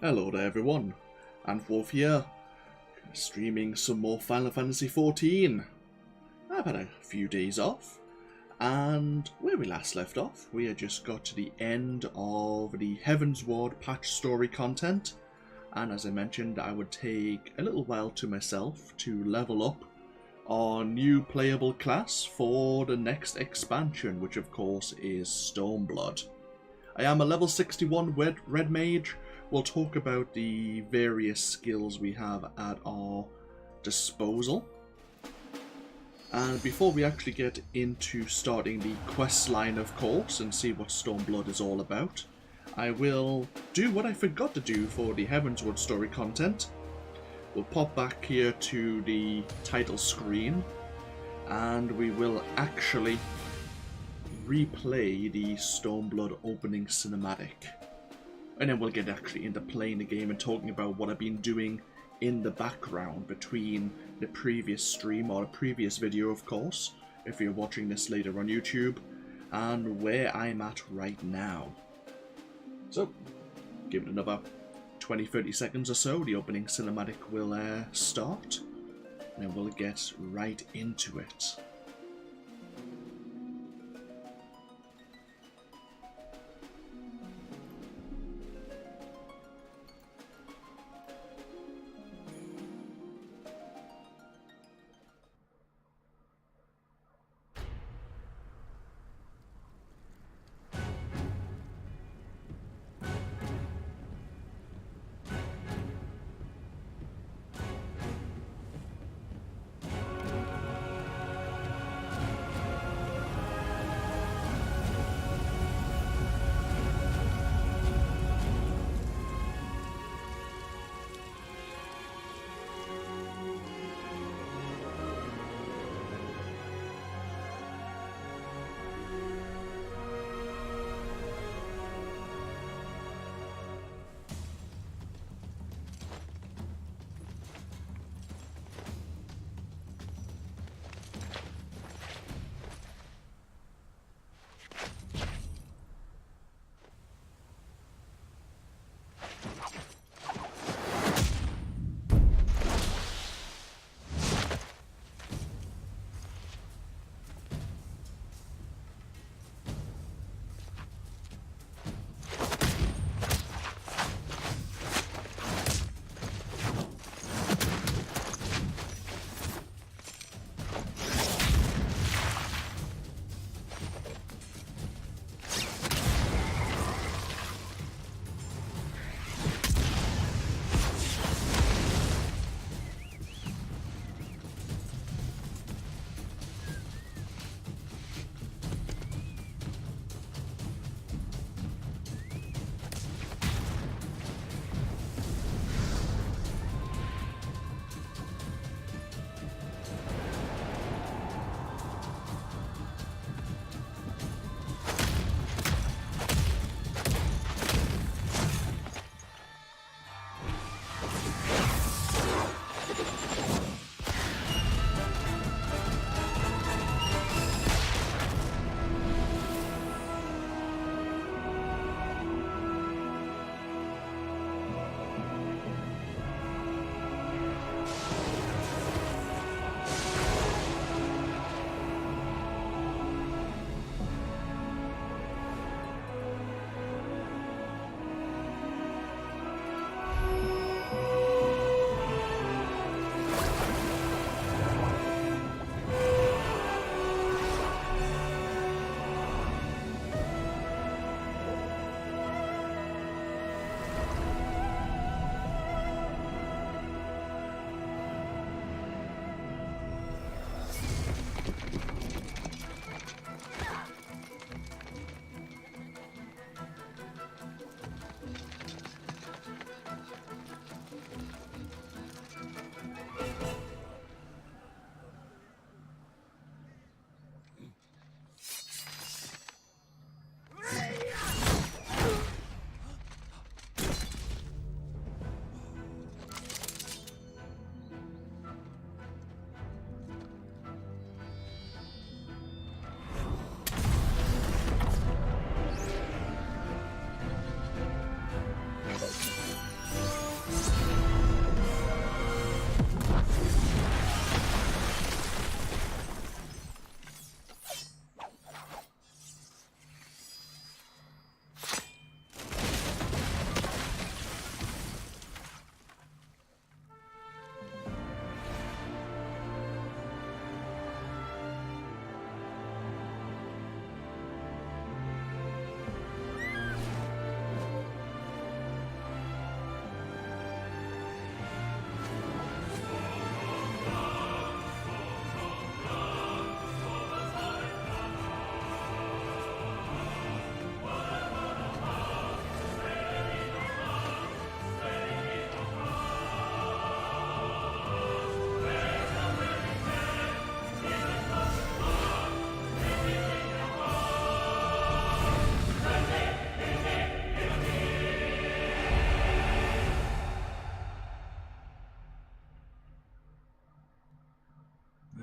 Hello there everyone, AnthWolf here, streaming some more Final Fantasy XIV. I've had a few days off, and where we last left off, we had just got to the end of the Heavensward patch story content, and as I mentioned, I would take a little while to myself to level up our new playable class for the next expansion, which of course is Stormblood. I am a level 61 Red Mage. We'll talk about the various skills we have at our disposal. And before we actually get into starting the quest line, of course, and see what Stormblood is all about, I will do what I forgot to do for the Heavensward story content. We'll pop back here to the title screen, and we will actually replay the Stormblood opening cinematic. And then we'll get actually into playing the game and talking about what I've been doing in the background between the previous stream, or the previous video of course, if you're watching this later on YouTube, and where I'm at right now. So, give it another 20-30 seconds or so, the opening cinematic will start, and then we'll get right into it.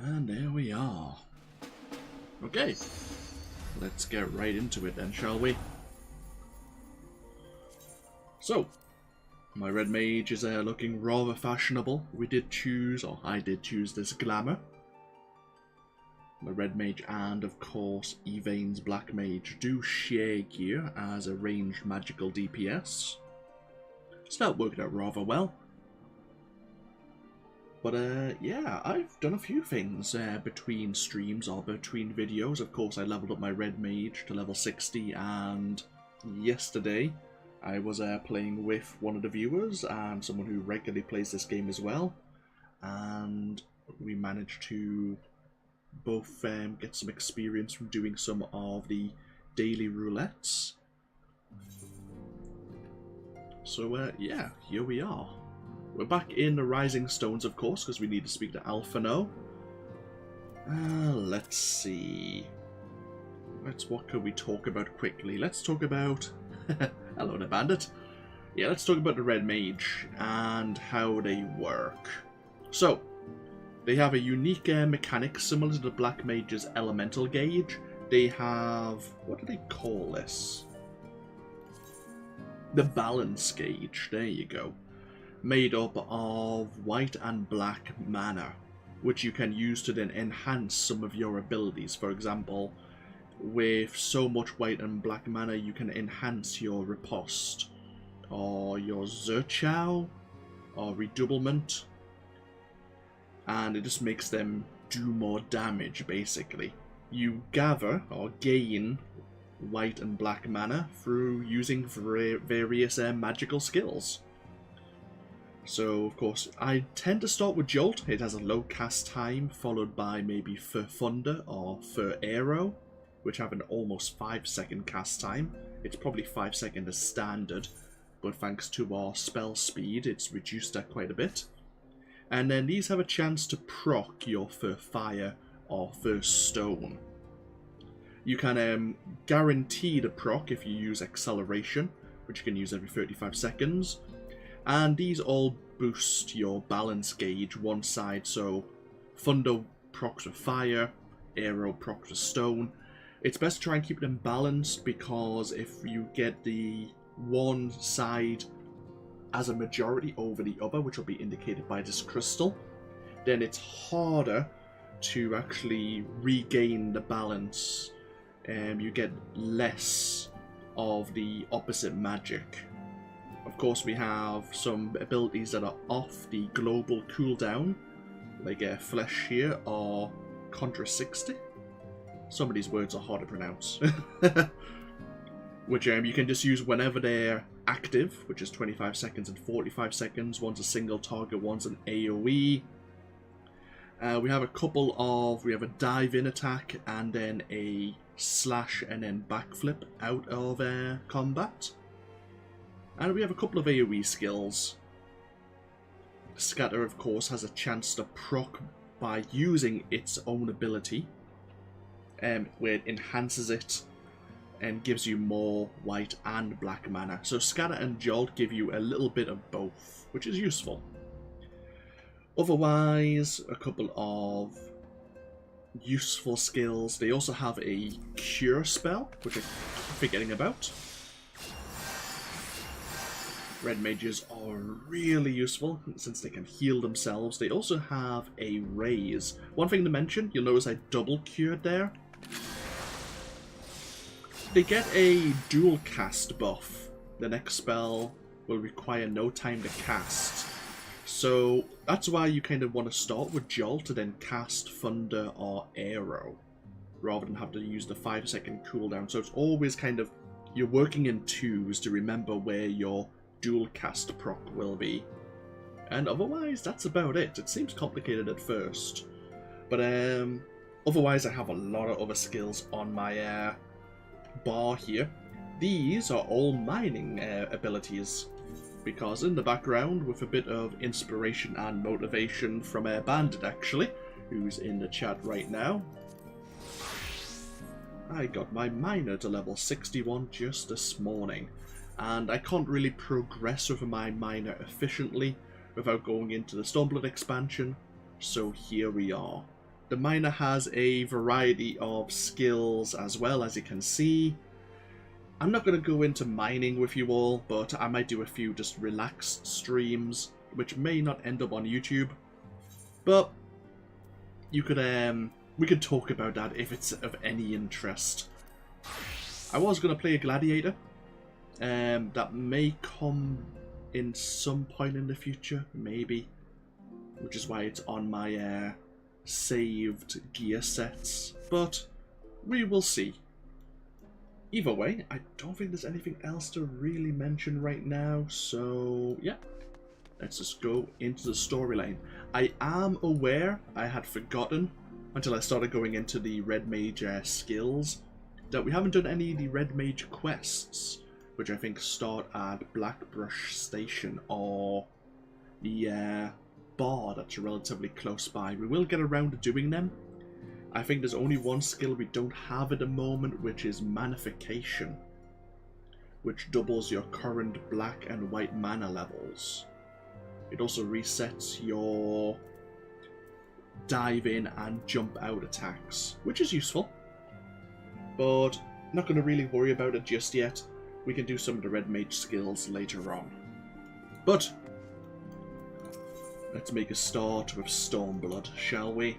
And there we are. Okay, let's get right into it then, shall we? So, my red mage is looking rather fashionable. We did choose, or I did choose this glamour. The red mage and, of course, Evane's black mage do share gear as a ranged magical DPS. Start working out rather well. But yeah, I've done a few things between streams or between videos. Of course, I leveled up my red mage to level 60, and yesterday I was playing with one of the viewers and someone who regularly plays this game as well, and we managed to both get some experience from doing some of the daily roulettes. So yeah, here we are. We're back in the Rising Stones, of course, because we need to speak to Alphino. Let's see. What could we talk about quickly? Let's talk about... Hello, the bandit. Yeah, let's talk about the red mage and how they work. So, they have a unique mechanic similar to the black mage's elemental gauge. They have... what do they call this? The balance gauge. There you go. Made up of white and black mana, which you can use to then enhance some of your abilities. For example, with so much white and black mana, you can enhance your riposte, or your Zerchow, or redoublement, and it just makes them do more damage, basically. You gather, or gain, white and black mana through using various magical skills. So, of course, I tend to start with Jolt. It has a low cast time, followed by maybe Fur Thunder or Fur Arrow, which have an almost 5-second cast time. It's probably 5 seconds as standard, but thanks to our spell speed, it's reduced that quite a bit. And then these have a chance to proc your Fur Fire or Fur Stone. You can guarantee the proc if you use Acceleration, which you can use every 35 seconds. And these all boost your balance gauge one side, so Thunder procs with fire, Arrow procs with stone. It's best to try and keep them balanced, because if you get the one side as a majority over the other, which will be indicated by this crystal, then it's harder to actually regain the balance. You get less of the opposite magic. Of course, we have some abilities that are off the global cooldown, like Flesh here or Contra 60. Some of these words are hard to pronounce. Which you can just use whenever they're active, which is 25 seconds and 45 seconds. One's a single target, one's an AoE. We have a couple of... we have a dive-in attack and then a slash and then backflip out of combat. And we have a couple of AoE skills. Scatter, of course, has a chance to proc by using its own ability, where it enhances it and gives you more white and black mana. So Scatter and Jolt give you a little bit of both, which is useful. Otherwise, a couple of useful skills. They also have a Cure spell, which I'm forgetting about. Red mages are really useful since they can heal themselves. They also have a raise. One thing to mention, you'll notice I double cured there. They get a dual cast buff. The next spell will require no time to cast. So that's why you kind of want to start with Jolt to then cast Thunder or Arrow, rather than have to use the 5-second cooldown. So it's always kind of, you're working in twos to remember where your dual cast proc will be. And otherwise, that's about it. It seems complicated at first. But otherwise, I have a lot of other skills on my bar here. These are all mining abilities, because in the background, with a bit of inspiration and motivation from a bandit actually, who's in the chat right now, I got my miner to level 61 just this morning. And I can't really progress with my miner efficiently without going into the Stormblood expansion, so here we are. The miner has a variety of skills as well, as you can see. I'm not going to go into mining with you all, but I might do a few just relaxed streams, which may not end up on YouTube. But you could, we could talk about that if it's of any interest. I was going to play a gladiator. That may come in some point in the future, maybe. Which is why it's on my saved gear sets. But we will see. Either way, I don't think there's anything else to really mention right now. So, yeah. Let's just go into the storyline. I am aware I had forgotten, until I started going into the Red Mage skills, that we haven't done any of the Red Mage quests, which I think start at Blackbrush Station or the bar that's relatively close by. We will get around to doing them. I think there's only one skill we don't have at the moment, which is Manification, which doubles your current black and white mana levels. It also resets your dive in and jump out attacks, which is useful, but not going to really worry about it just yet. We can do some of the Red Mage skills later on. But let's make a start with Stormblood, shall we?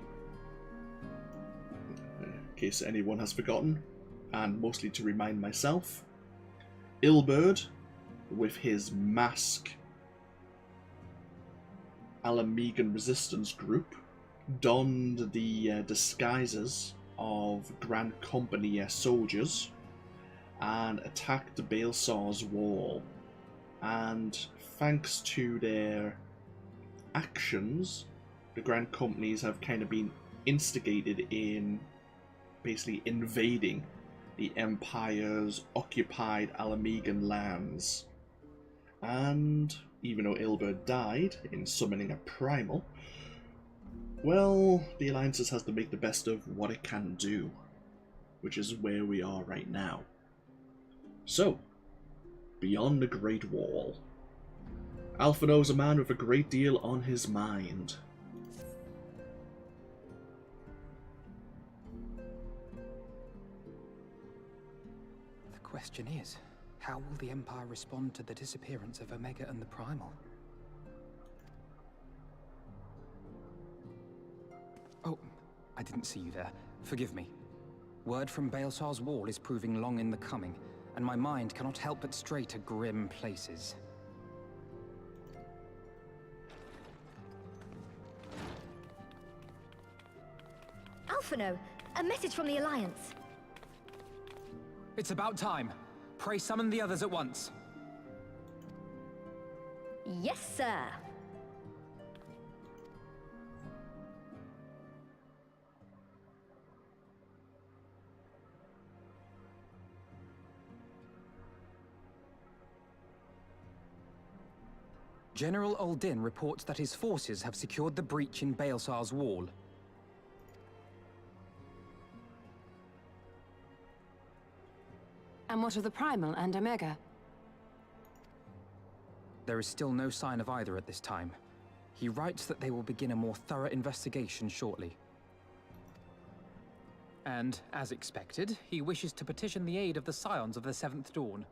In case anyone has forgotten, and mostly to remind myself, Ilberd, with his mask Alamegan resistance group, donned the disguises of Grand Company soldiers and attacked the Baelsar's wall. And thanks to their actions, the Grand Companies have kind of been instigated in basically invading the Empire's occupied Alamegan lands. And even though Ilberd died in summoning a primal, well, the Alliances has to make the best of what it can do, which is where we are right now. So, beyond the Great Wall, Alphinaud is a man with a great deal on his mind. The question is, how will the Empire respond to the disappearance of Omega and the Primal? Oh, I didn't see you there. Forgive me. Word from Baelsar's wall is proving long in the coming, and my mind cannot help but stray to grim places. Alphinaud, a message from the Alliance. It's about time. Pray summon the others at once. Yes, sir. General Uldin reports that his forces have secured the breach in Baelsar's wall. And what of the Primal and Omega? There is still no sign of either at this time. He writes that they will begin a more thorough investigation shortly. And, as expected, he wishes to petition the aid of the Scions of the Seventh Dawn.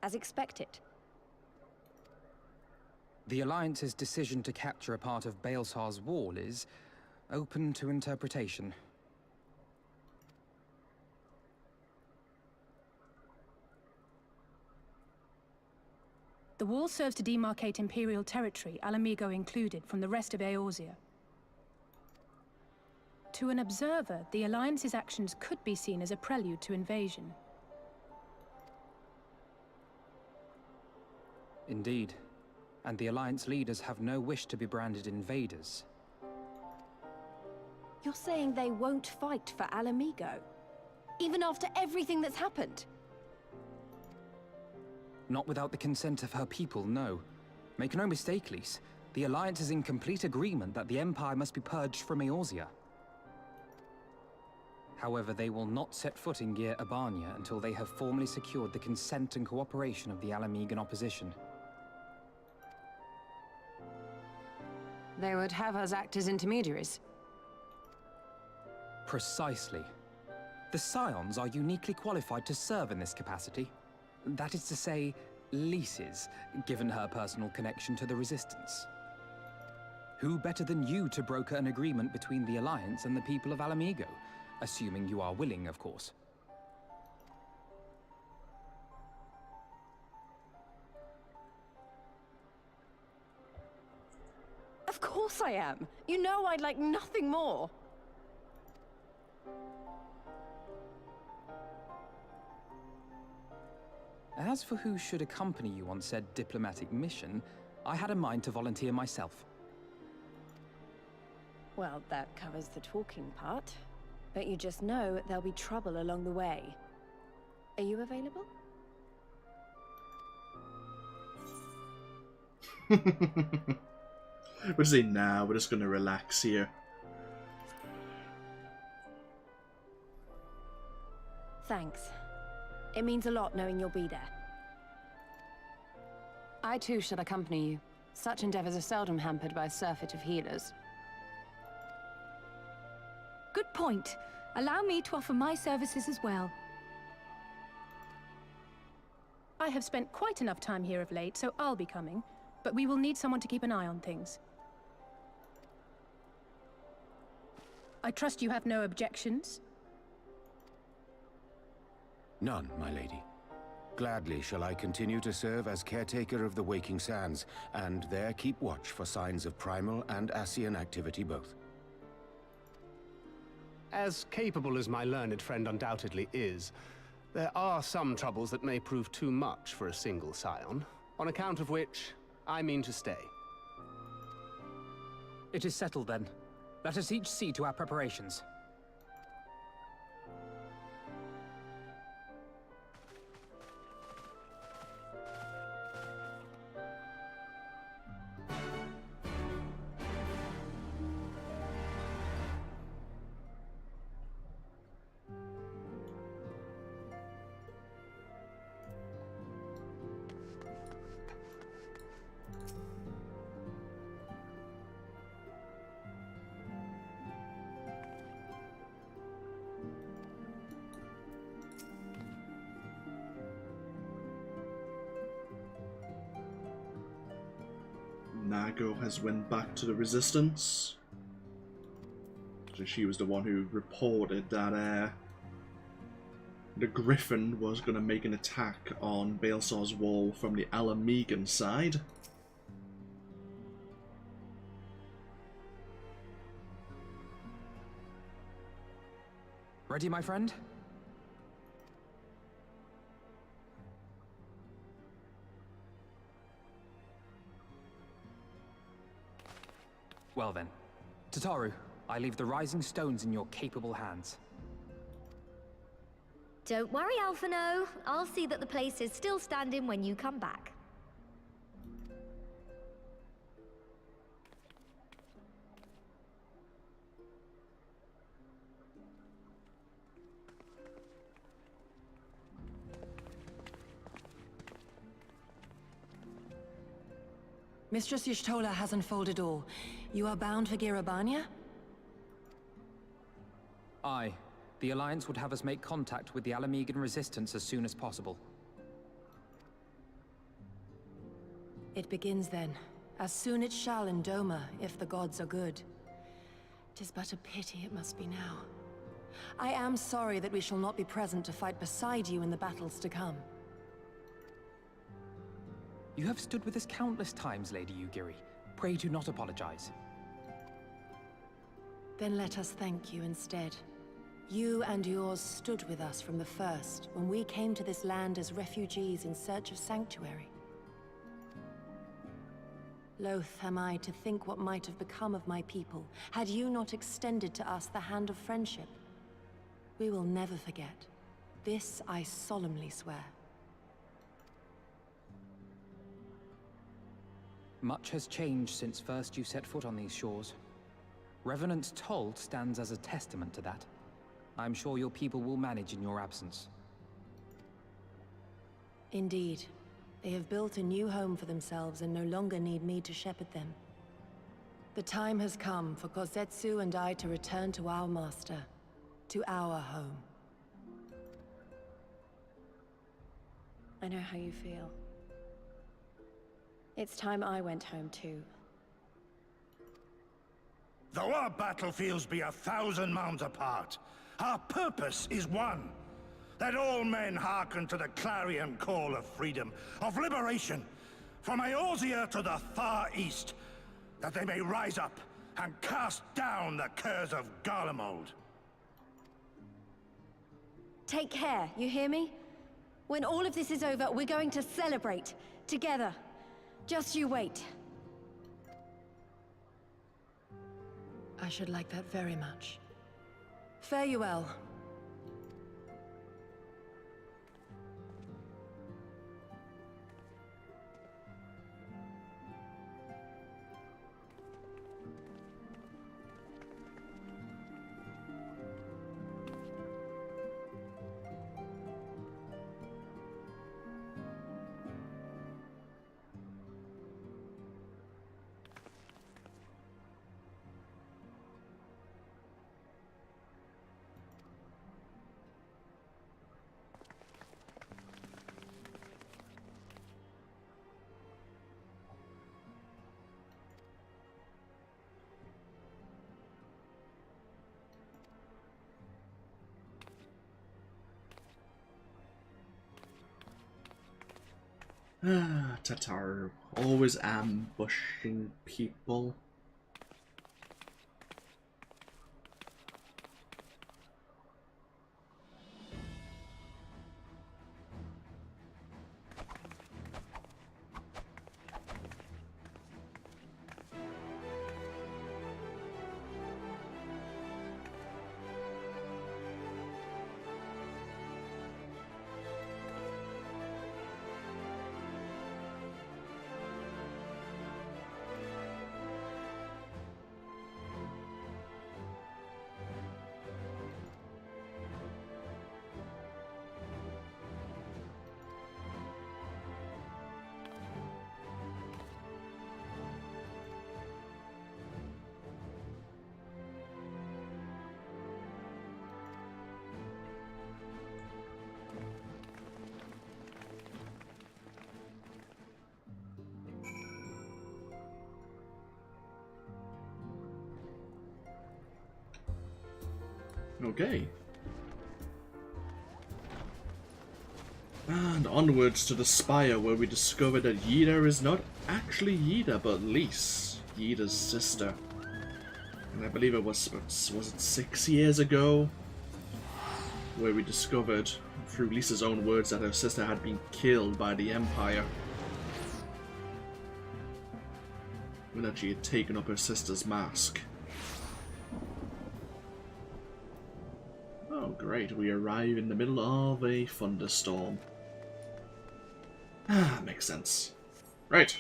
As expected. The Alliance's decision to capture a part of Baelsar's wall is open to interpretation. The wall serves to demarcate Imperial territory, Alamigo included, from the rest of Eorzea. To an observer, the Alliance's actions could be seen as a prelude to invasion. Indeed. And the Alliance leaders have no wish to be branded invaders. You're saying they won't fight for Alamigo? Even after everything that's happened? Not without the consent of her people, no. Make no mistake, Lys. The Alliance is in complete agreement that the Empire must be purged from Eorzea. However, they will not set foot in Gyr Abania until they have formally secured the consent and cooperation of the Alamegan opposition. They would have us act as intermediaries. Precisely. The Scions are uniquely qualified to serve in this capacity. That is to say, leases, given her personal connection to the Resistance. Who better than you to broker an agreement between the Alliance and the people of Alamigo? Assuming you are willing, of course. Of course I am. You know I'd like nothing more. As for who should accompany you on said diplomatic mission, I had a mind to volunteer myself. Well, that covers the talking part. But you just know there'll be trouble along the way. Are you available? We're saying nah, we're just gonna relax here. Thanks. It means a lot knowing you'll be there. I too shall accompany you. Such endeavors are seldom hampered by a surfeit of healers. Good point. Allow me to offer my services as well. I have spent quite enough time here of late, so I'll be coming. But we will need someone to keep an eye on things. I trust you have no objections? None, my lady. Gladly shall I continue to serve as caretaker of the Waking Sands, and there keep watch for signs of primal and Ascian activity both. As capable as my learned friend undoubtedly is, there are some troubles that may prove too much for a single scion, on account of which I mean to stay. It is settled then. Let us each see to our preparations. Nago has went back to the Resistance. So she was the one who reported that the Griffin was going to make an attack on Baelsar's Wall from the Alamigan side. Ready, my friend? Well then, Tataru, I leave the rising stones in your capable hands. Don't worry, Alphino. I'll see that the place is still standing when you come back. Mistress Y'shtola has unfolded all. You are bound for Abania? Aye. The Alliance would have us make contact with the Alamigan Resistance as soon as possible. It begins then. As soon it shall in Doma, if the gods are good. 'Tis but a pity it must be now. I am sorry that we shall not be present to fight beside you in the battles to come. You have stood with us countless times, Lady Yugiri. Pray do not apologize. Then let us thank you instead. You and yours stood with us from the first, when we came to this land as refugees in search of sanctuary. Loath am I to think what might have become of my people, had you not extended to us the hand of friendship. We will never forget. This I solemnly swear. Much has changed since first you set foot on these shores. Revenant's Toll stands as a testament to that. I'm sure your people will manage in your absence. Indeed. They have built a new home for themselves and no longer need me to shepherd them. The time has come for Kosetsu and I to return to our master, to our home. I know how you feel. It's time I went home too. Though our battlefields be 1,000 mounds apart, our purpose is one. That all men hearken to the clarion call of freedom, of liberation, from Eorzea to the far east, that they may rise up and cast down the curse of Garlemald. Take care, you hear me? When all of this is over, we're going to celebrate, together. Just you wait. I should like that very much. Fare you well. Tatar, always ambushing people. Okay. And onwards to the spire, where we discovered that Yida is not actually Yida, but Lys, Yida's sister. And I believe it was it 6 years ago, where we discovered, through Lys's own words, that her sister had been killed by the Empire. And that she had taken up her sister's mask. Oh great, we arrive in the middle of a thunderstorm. Ah, makes sense. Right.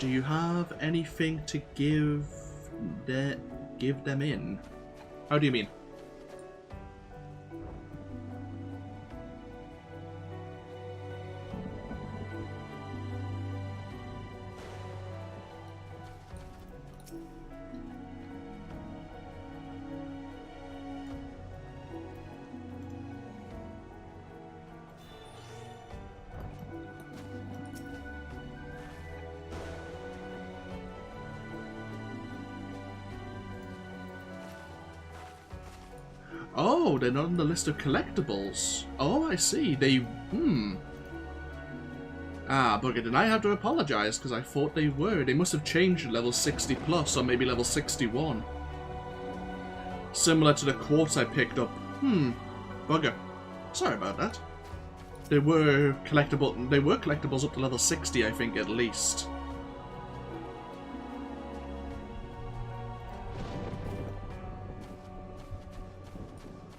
Do you have anything to give them in? How do you mean? Oh, they're not on the list of collectibles. Oh, I see. Ah, bugger, then I have to apologize, because I thought they were. They must have changed to level 60 plus, or maybe level 61. Similar to the quartz I picked up. Bugger. Sorry about that. They were collectible. They were collectibles up to level 60, I think, at least.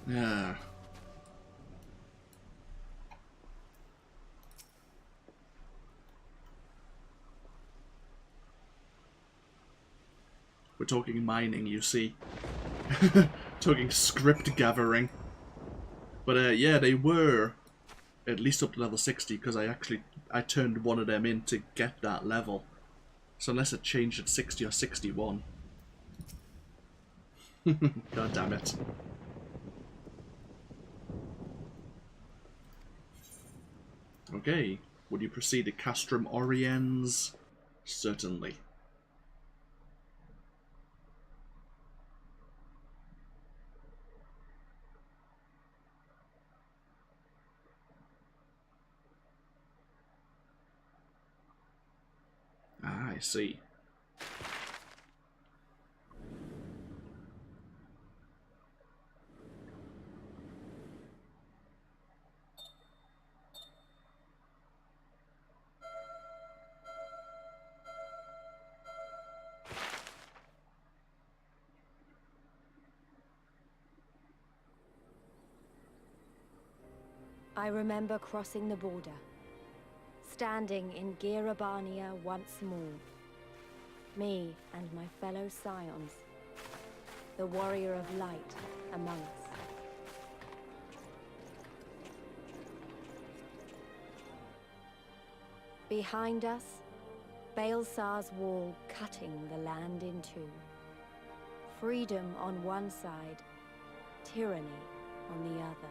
Yeah. We're talking mining, you see. Talking script gathering. But yeah, they were at least up to level 60 because I turned one of them in to get that level. So unless it changed at 60 or 61. God damn it. Okay, would you proceed to Castrum Oriens? Certainly. Ah, I see. I remember crossing the border, standing in Abania once more. Me and my fellow scions, the warrior of light among us. Behind us, Baelsar's wall cutting the land in two. Freedom on one side, tyranny on the other.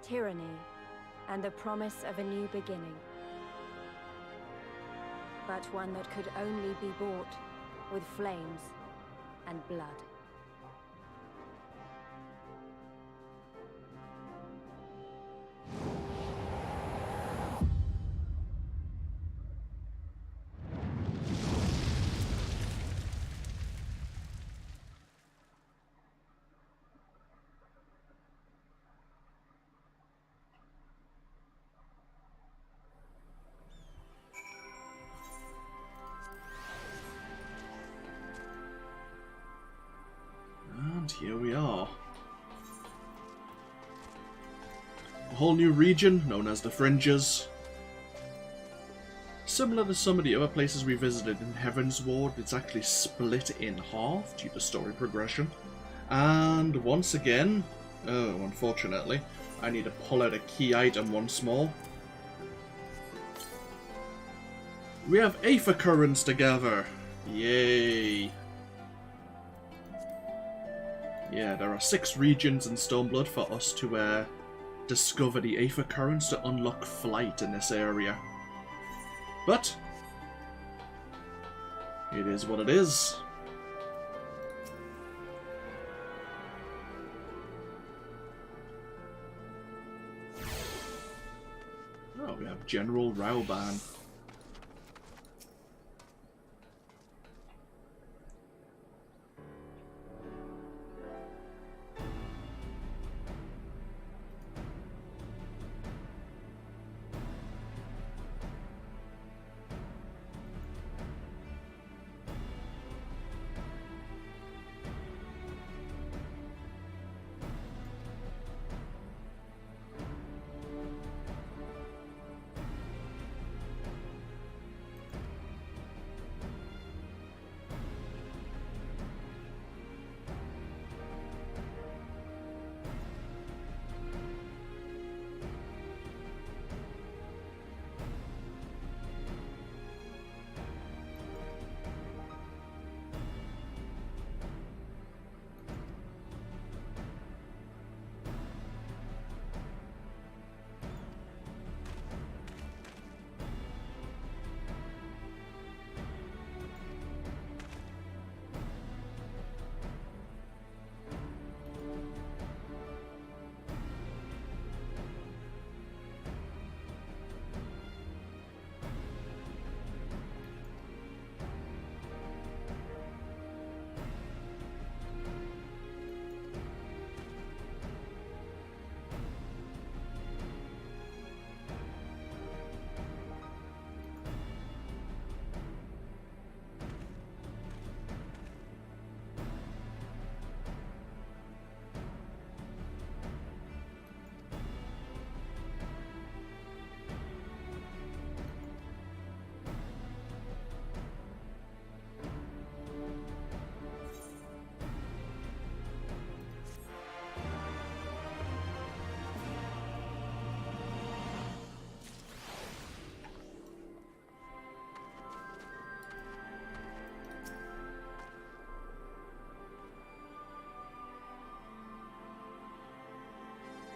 Tyranny and the promise of a new beginning. But one that could only be bought with flames and blood. And here we are. A whole new region known as the Fringes. Similar to some of the other places we visited in Heaven's Ward, it's actually split in half due to story progression. And once again, oh, unfortunately, I need to pull out a key item once more. We have Aether Currents together. Yay. Yeah, there are 6 regions in Stormblood for us to discover the Aether Currents to unlock flight in this area. But it is what it is. Oh, we have General Rauban.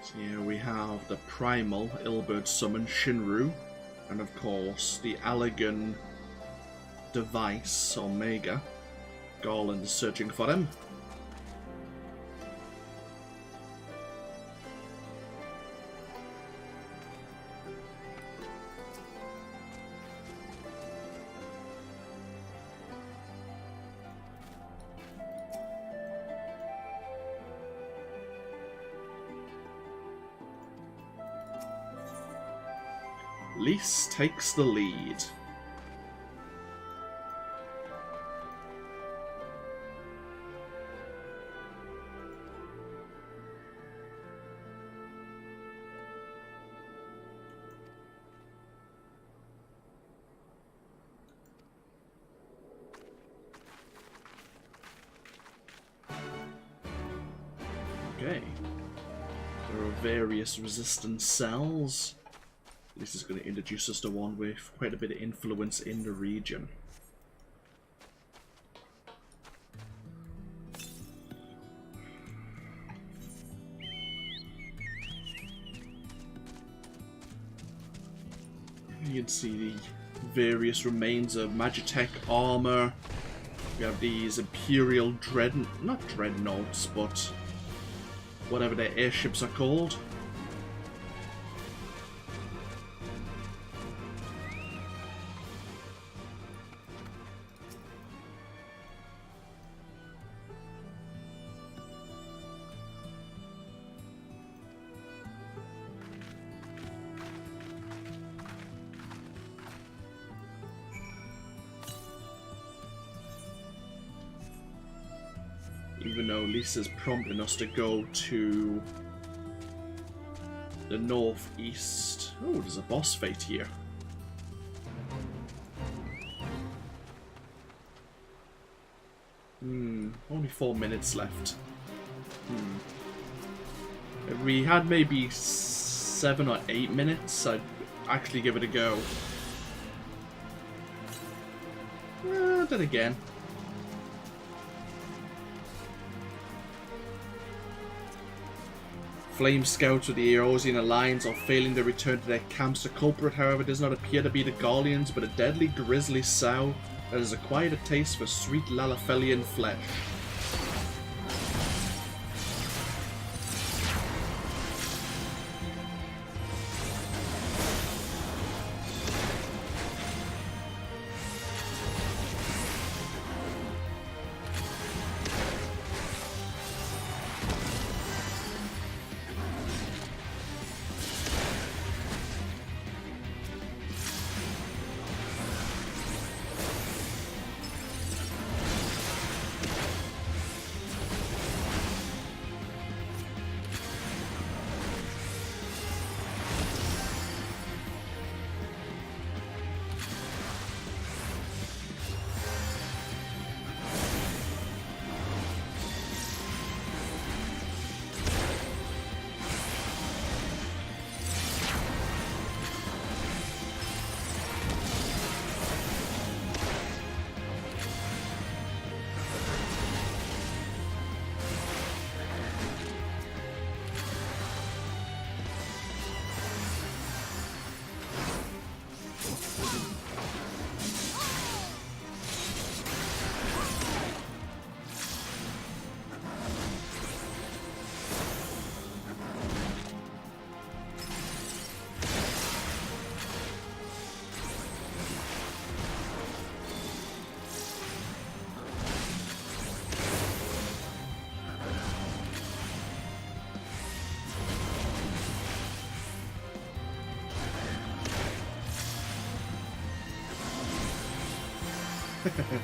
So here we have the primal Illbird summon Shinru, and of course the Allegan device Omega. Garland is searching for him. Lys takes the lead. Okay. There are various resistance cells. This is going to introduce us to one with quite a bit of influence in the region. You can see the various remains of Magitech armor. We have these Imperial not dreadnoughts, but whatever their airships are called. Even though Lisa's prompting us to go to the northeast. Oh, there's a boss fight here. Only 4 minutes left. If we had maybe 7 or 8 minutes, I'd actually give it a go. Then again. Flame scouts with the Eorzean alliance are failing to return to their camps. The culprit, however, does not appear to be the Garleans, but a deadly grizzly sow that has acquired a taste for sweet Lalafelian flesh.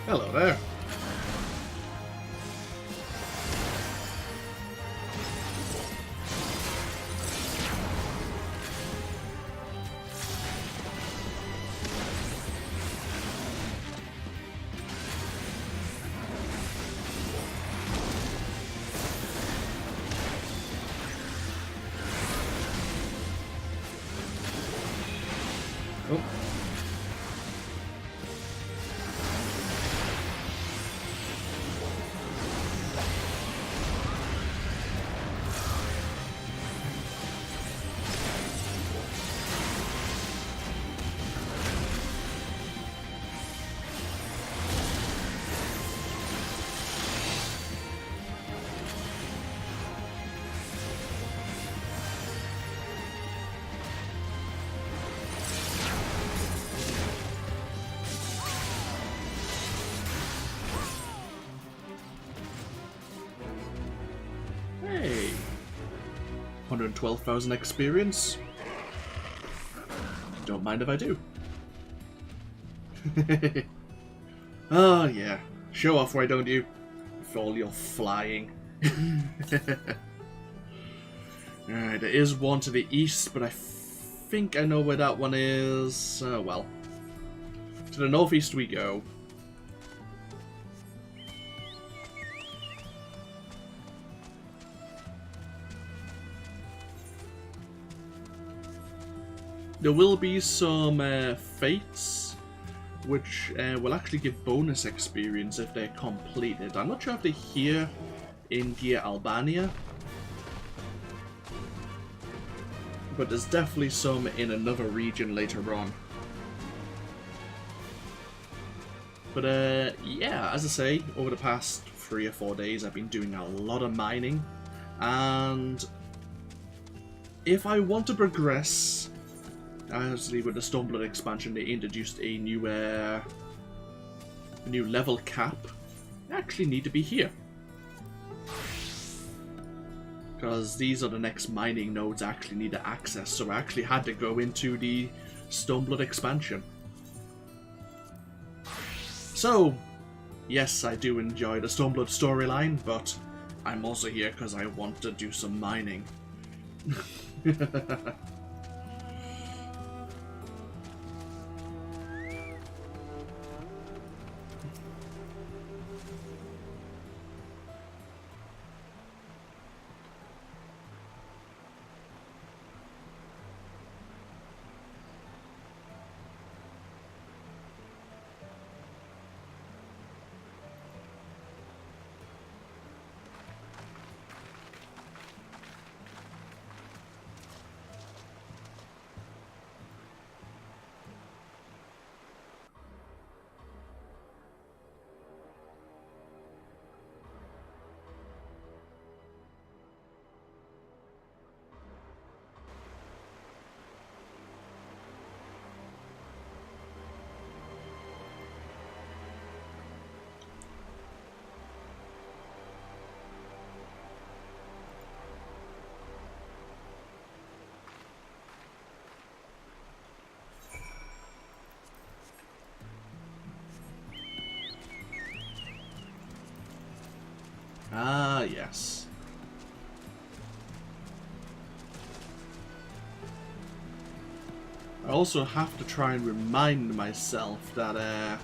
Hello there. Oh. 112,000 experience. Don't mind if I do. Oh yeah, show off, why don't you? For all your flying. Alright, there is one to the east, but I think I know where that one is. Well, to the northeast we go. There will be some fates, which will actually give bonus experience if they're completed. I'm not sure if they're here in Albania, but there's definitely some in another region later on. But yeah, as I say, over the past 3 or 4 days I've been doing a lot of mining, and if I want to progress, obviously with the Stormblood expansion they introduced a new level cap. I actually need to be here, because these are the next mining nodes I actually need to access, so I actually had to go into the Stormblood expansion. So, yes, I do enjoy the Stormblood storyline, but I'm also here because I want to do some mining. Ah, yes. I also have to try and remind myself that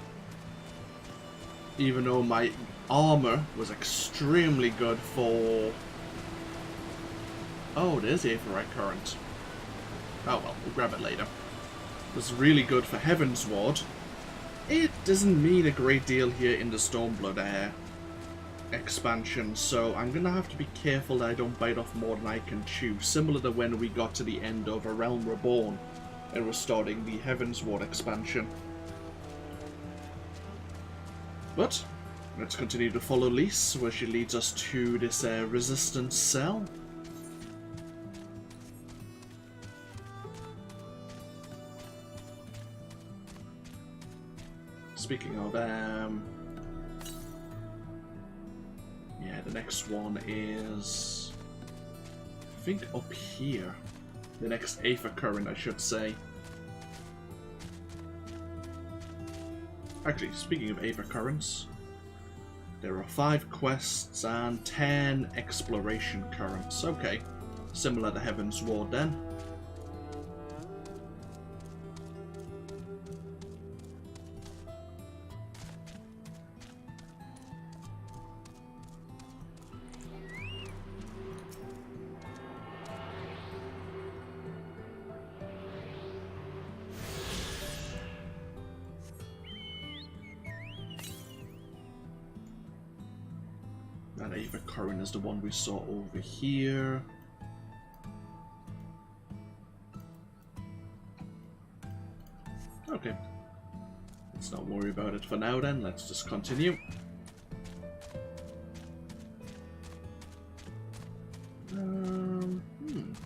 even though my armor was extremely good for... Oh, there's Aetherite Current. Oh well, we'll grab it later. It was really good for Heaven's Ward. It doesn't mean a great deal here in the Stormblood expansion, so I'm gonna have to be careful that I don't bite off more than I can chew, similar to when we got to the end of A Realm Reborn and we're starting the Heaven's Ward expansion. But let's continue to follow Lise, where she leads us to this resistance cell. Speaking of yeah, the next one is, I think, up here. The next Aether Current, I should say. Actually, speaking of Aether Currents, there are 5 quests and 10 Exploration Currents. Okay, similar to Heaven's Ward then. That Aether Current is the one we saw over here. Okay. Let's not worry about it for now then, let's just continue.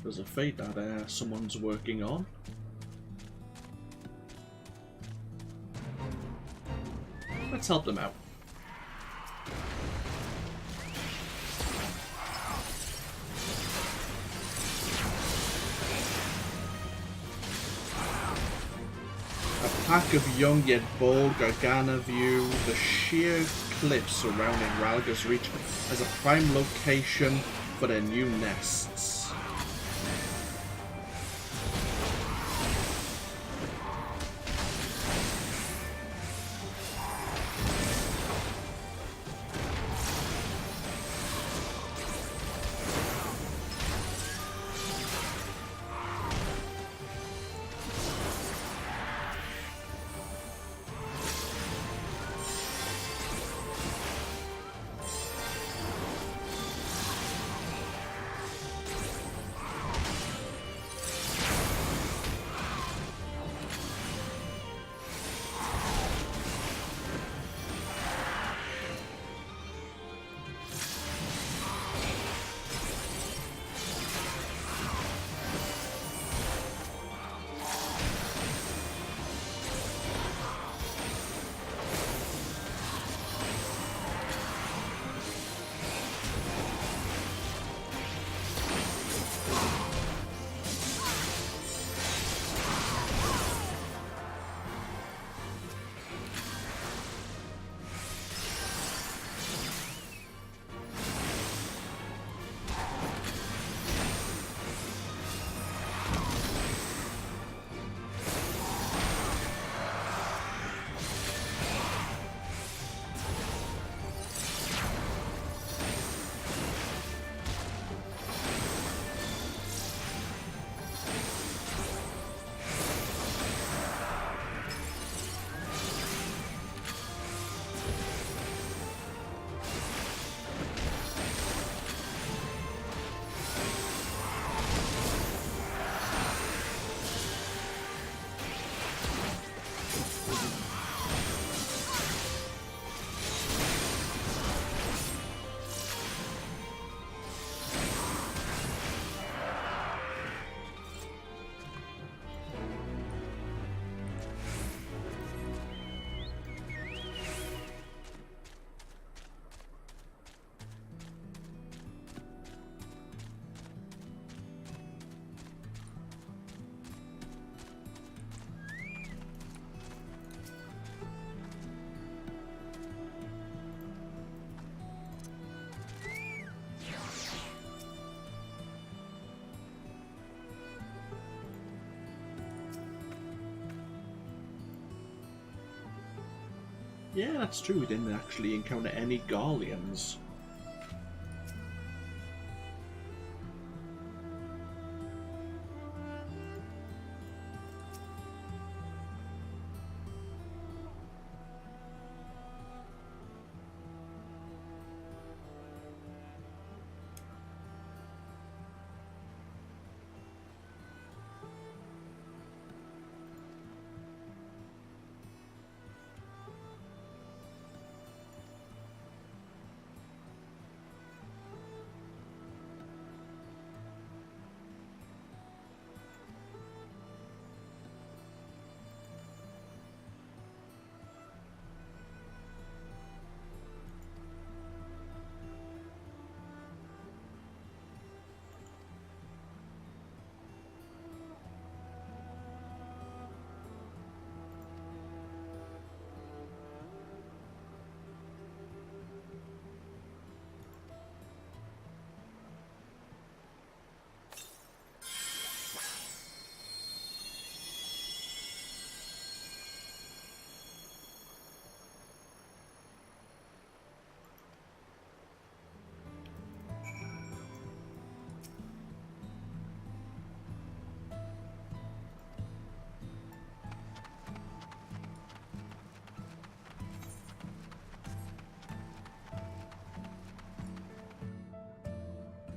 There's a fate that someone's working on. Let's help them out. pack of young yet bold Gargana view the sheer cliffs surrounding Ralga's Reach as a prime location for their new nests. Yeah, that's true. We didn't actually encounter any Garleans.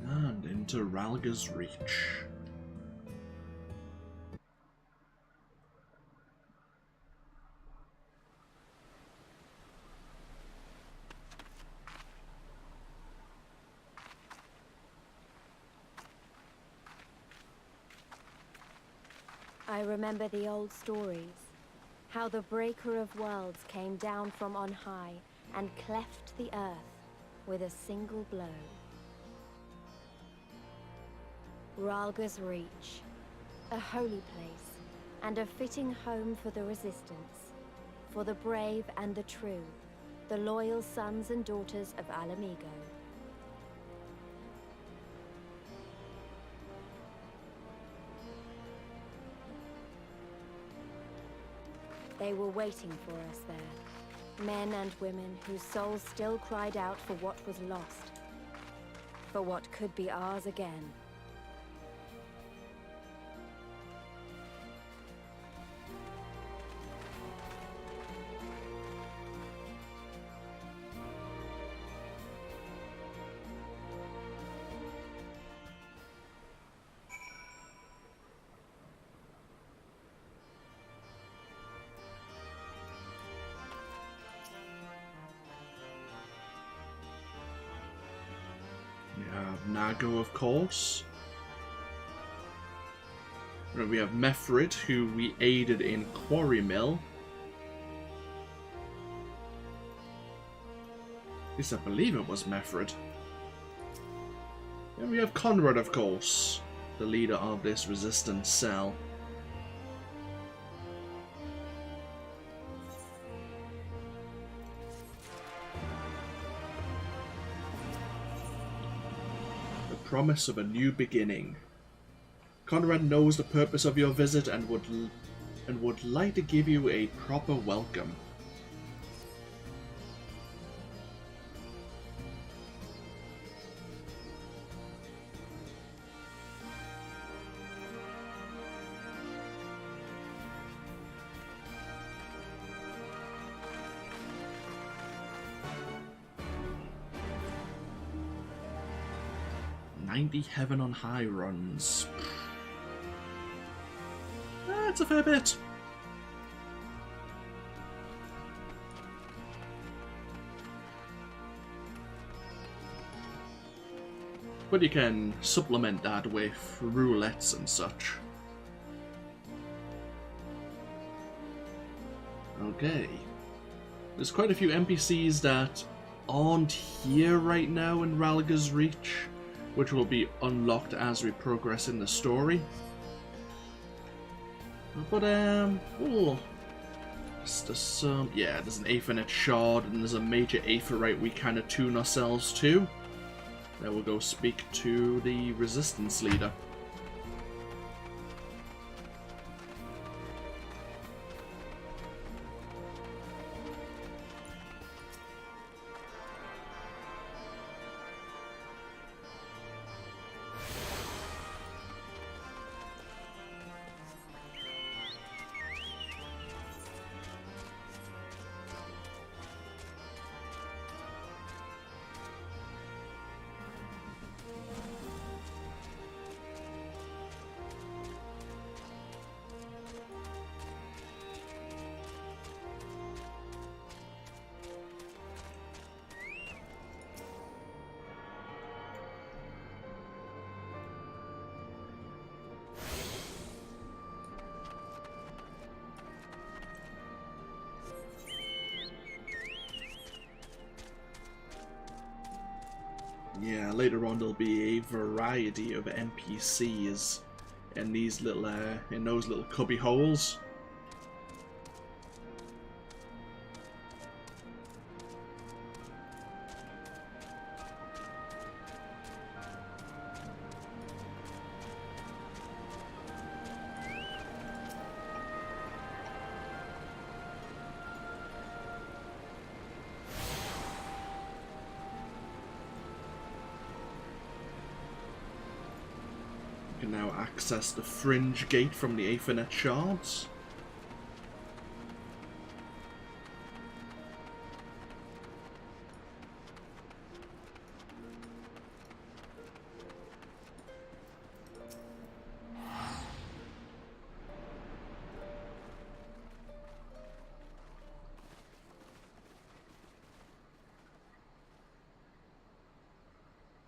And into Ralga's Reach. I remember the old stories, how the Breaker of Worlds came down from on high and cleft the earth with a single blow. Ralga's Reach, a holy place, and a fitting home for the Resistance, for the brave and the true, the loyal sons and daughters of Alamigo. They were waiting for us there, men and women whose souls still cried out for what was lost, for what could be ours again. Nago, of course. We have Mefrid, who we aided in Quarry Mill. At least I believe it was Mefrid. And we have Conrad, of course, the leader of this resistance cell. Promise of a new beginning. Conrad knows the purpose of your visit and would like to give you a proper welcome. Heaven on High runs. That's a fair bit. But you can supplement that with roulettes and such. Okay. There's quite a few NPCs that aren't here right now in Ralga's Reach, which will be unlocked as we progress in the story. But, there's some, yeah, there's an Aethernet Shard, and there's a major Aetherite we kind of tune ourselves to. Then we'll go speak to the Resistance leader. Yeah, later on there'll be a variety of NPCs in these little, in those little cubby holes. You can now access the Fringe gate from the Aethernet Shards.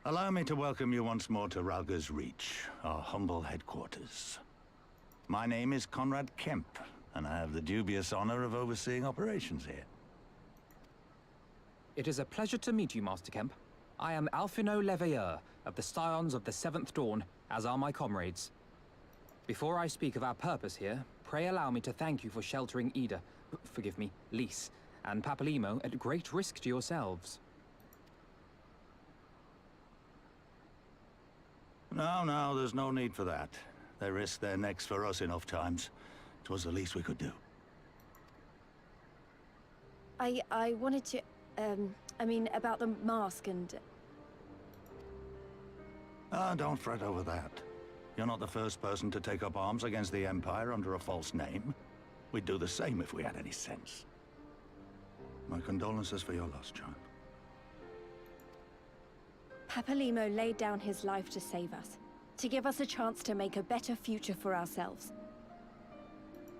Allow me to welcome you once more to Ralga's Reach, our humble headquarters. My name is Conrad Kemp, and I have the dubious honor of overseeing operations here. It is a pleasure to meet you, Master Kemp. I am Alphino Leveilleur, of the Scions of the Seventh Dawn, as are my comrades. Before I speak of our purpose here, pray allow me to thank you for sheltering Ida, forgive me, Lys, and Papalymo at great risk to yourselves. No, there's no need for that. They risked their necks for us enough times. It was the least we could do. I wanted to, I mean, about the mask and... Ah, don't fret over that. You're not the first person to take up arms against the Empire under a false name. We'd do the same if we had any sense. My condolences for your loss, child. Papalymo laid down his life to save us, to give us a chance to make a better future for ourselves.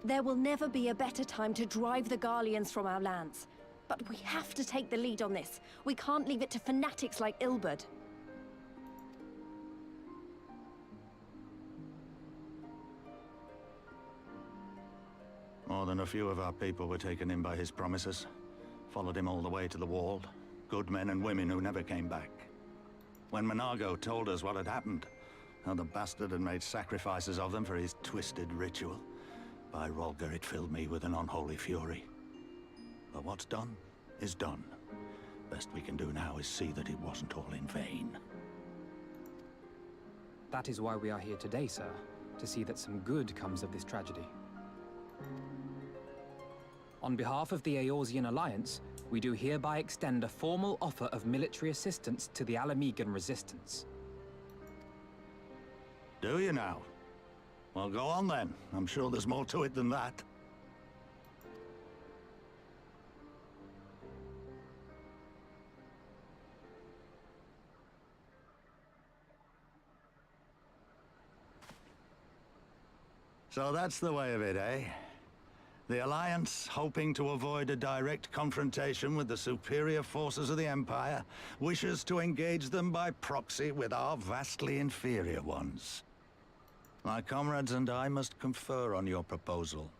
There will never be a better time to drive the Garleans from our lands. But we have to take the lead on this. We can't leave it to fanatics like Ilberd. More than a few of our people were taken in by his promises. Followed him all the way to the wall. Good men and women who never came back. When Monago told us what had happened, how the bastard had made sacrifices of them for his twisted ritual, by Rolger, it filled me with an unholy fury. But what's done is done. Best we can do now is see that it wasn't all in vain. That is why we are here today, sir, to see that some good comes of this tragedy. On behalf of the Eorzean Alliance, we do hereby extend a formal offer of military assistance to the Alamegan resistance. Do you now? Well, go on then. I'm sure there's more to it than that. So that's the way of it, eh? The Alliance, hoping to avoid a direct confrontation with the superior forces of the Empire, wishes to engage them by proxy with our vastly inferior ones. My comrades and I must confer on your proposal.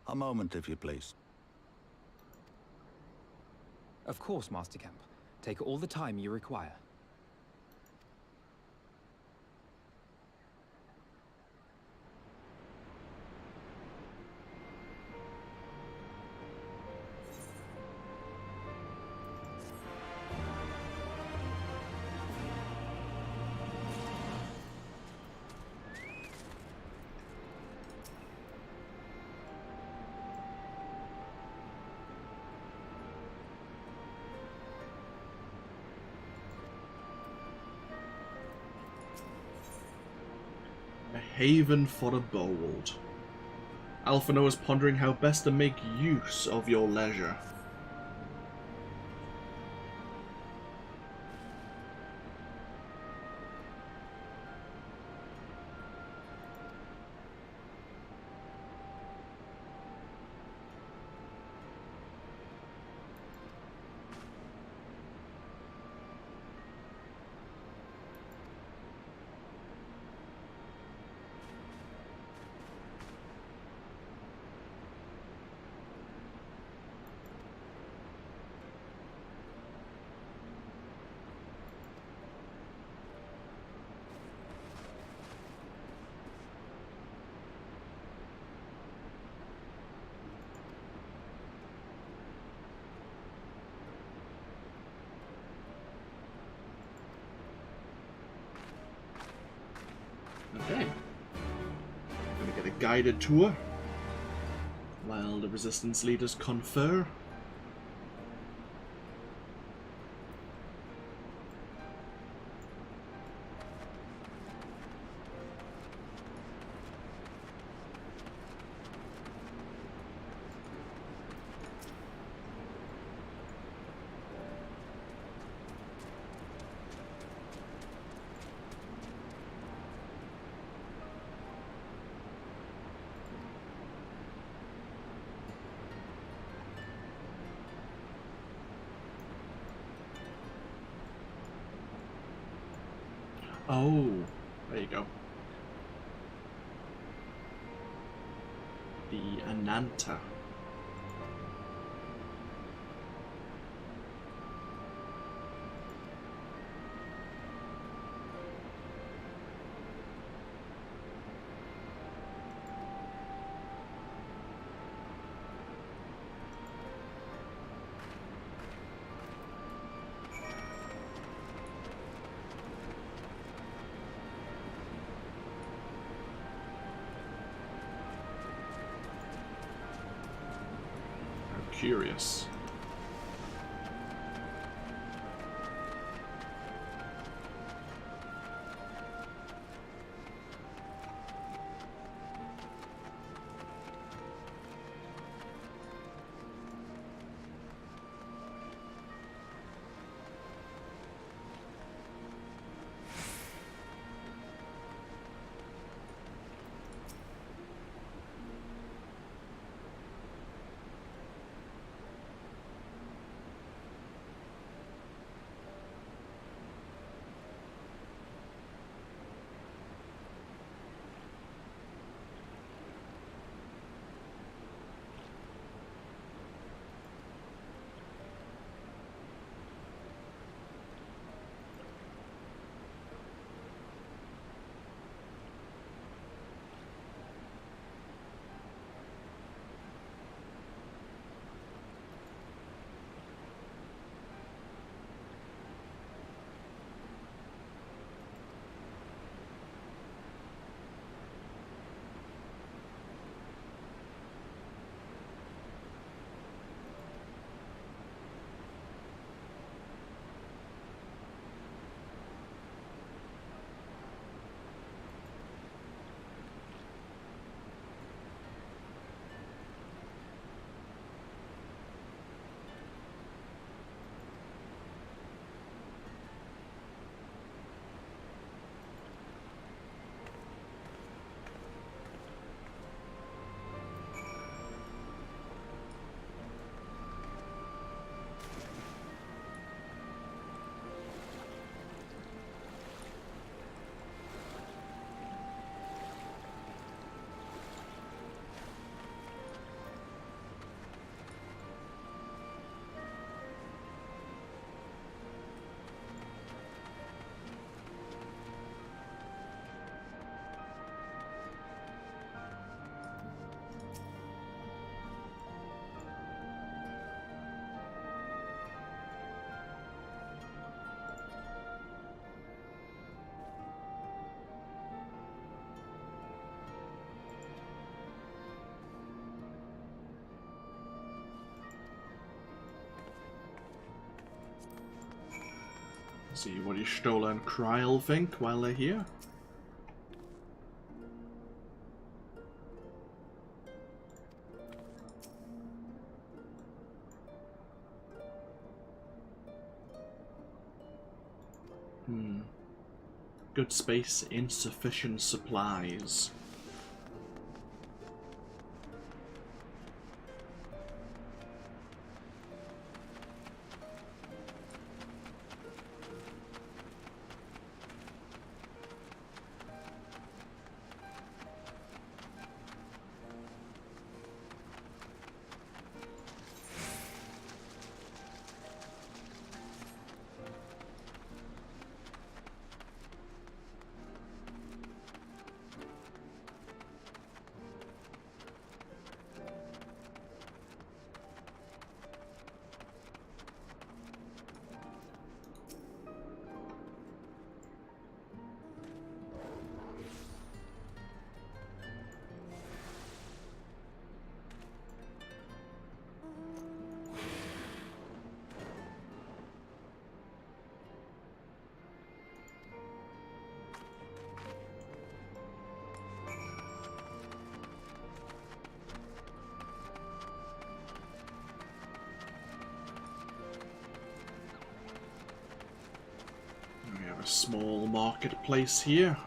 A moment, if you please. Of course, Master Kemp. Take all the time you require. A haven for the bold. Alphinaud is pondering how best to make use of your leisure. Okay. Gonna get a guided tour while the resistance leaders confer. Oh, there you go. The Ananta. curious. See what your stolen Kryl think while they're here. Good space, insufficient supplies. Small marketplace here.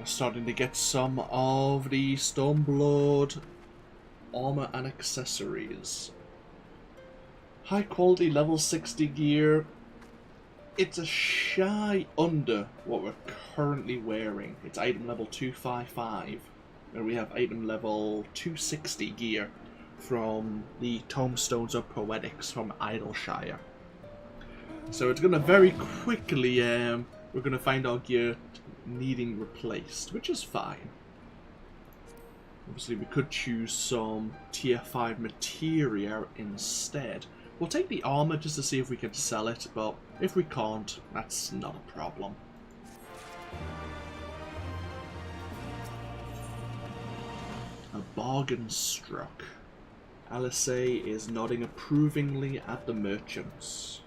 We're starting to get some of the Stormblood armor and accessories. High quality level 60 gear. It's a shy under what we're currently wearing. It's item level 255, and we have item level 260 gear from the Tomestones of Poetics from Idleshire. So it's going to very quickly, we're going to find our gear needing replaced, which is fine. Obviously we could choose some tier 5 materia instead. We'll take the armor just to see if we can sell it, but if we can't, that's not a problem. A bargain struck. Eorzea is nodding approvingly at the merchants.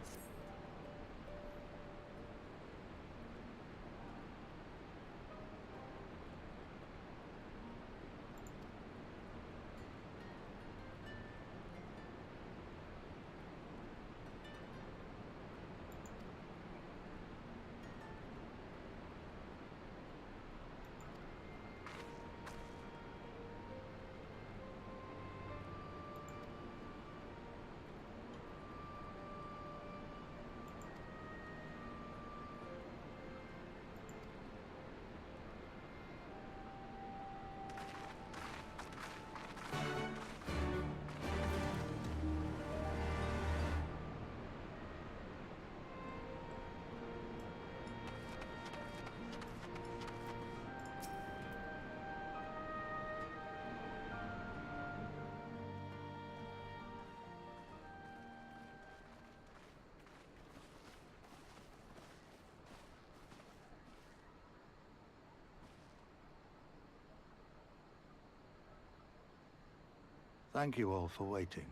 Thank you all for waiting.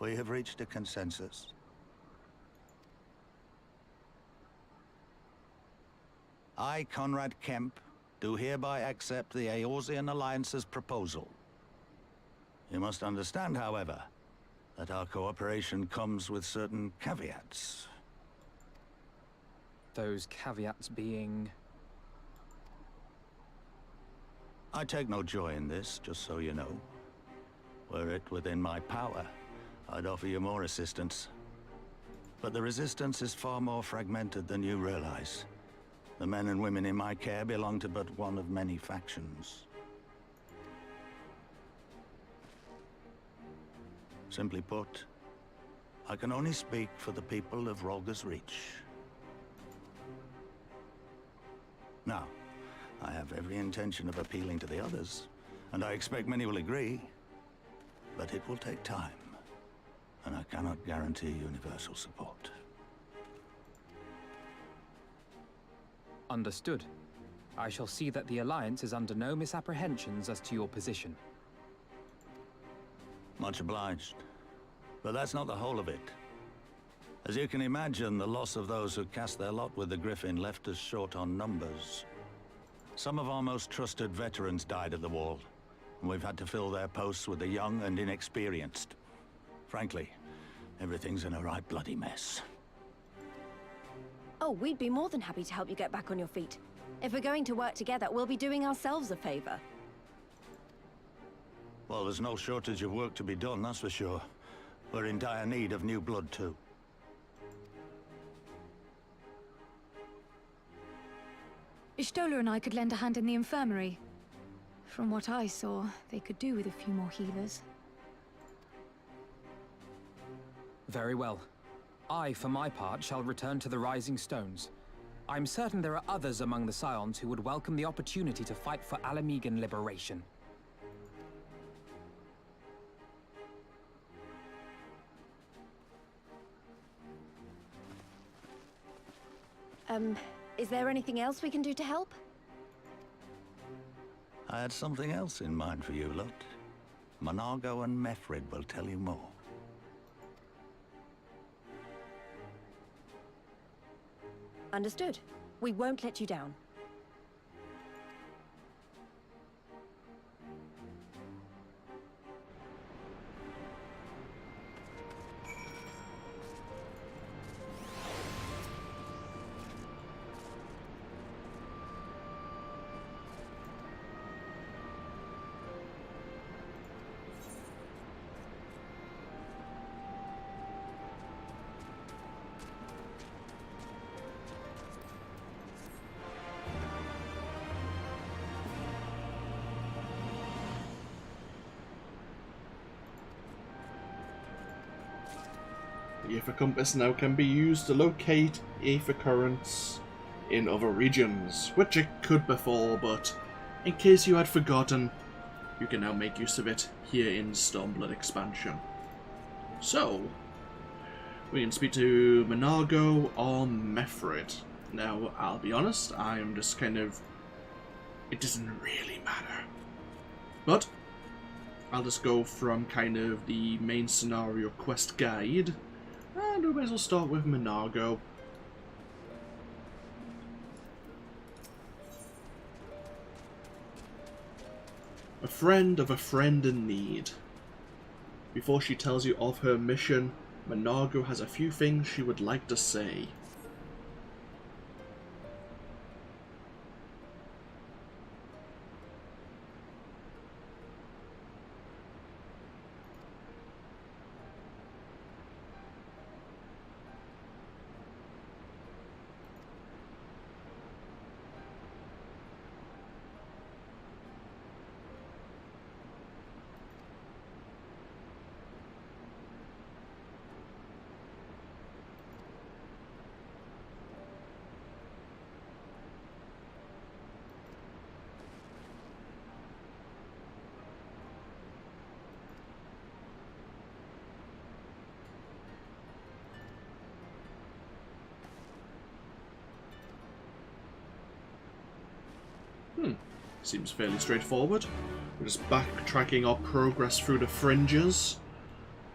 We have reached a consensus. I, Conrad Kemp, do hereby accept the Eorzean Alliance's proposal. You must understand, however, that our cooperation comes with certain caveats. Those caveats being... I take no joy in this, just so you know. Were it within my power, I'd offer you more assistance. But the Resistance is far more fragmented than you realize. The men and women in my care belong to but one of many factions. Simply put, I can only speak for the people of Rolga's Reach. Now, I have every intention of appealing to the others, and I expect many will agree. But it will take time, and I cannot guarantee universal support. Understood. I shall see that the Alliance is under no misapprehensions as to your position. Much obliged. But that's not the whole of it. As you can imagine, the loss of those who cast their lot with the Griffin left us short on numbers. Some of our most trusted veterans died at the wall, and we've had to fill their posts with the young and inexperienced. Frankly, everything's in a right bloody mess. Oh, we'd be more than happy to help you get back on your feet. If we're going to work together, we'll be doing ourselves a favor. Well, there's no shortage of work to be done, that's for sure. We're in dire need of new blood, too. Ishtola and I could lend a hand in the infirmary. From what I saw, they could do with a few more healers. Very well. I, for my part, shall return to the Rising Stones. I'm certain there are others among the Scions who would welcome the opportunity to fight for Alamegan liberation. Is there anything else we can do to help? I had something else in mind for you, lot. Monargo and Mefrid will tell you more. Understood. We won't let you down. The Aether Compass now can be used to locate Aether currents in other regions, which it could before, but in case you had forgotten, you can now make use of it here in Stormblood expansion. So, we can speak to Monargo or Mefrid. Now, I'll be honest, I'm just kind of... it doesn't really matter. But I'll just go from kind of the main scenario quest guide, and we may as well start with Monargo. A friend of a friend in need. Before she tells you of her mission, Monargo has a few things she would like to say. Seems fairly straightforward. We're just backtracking our progress through the Fringes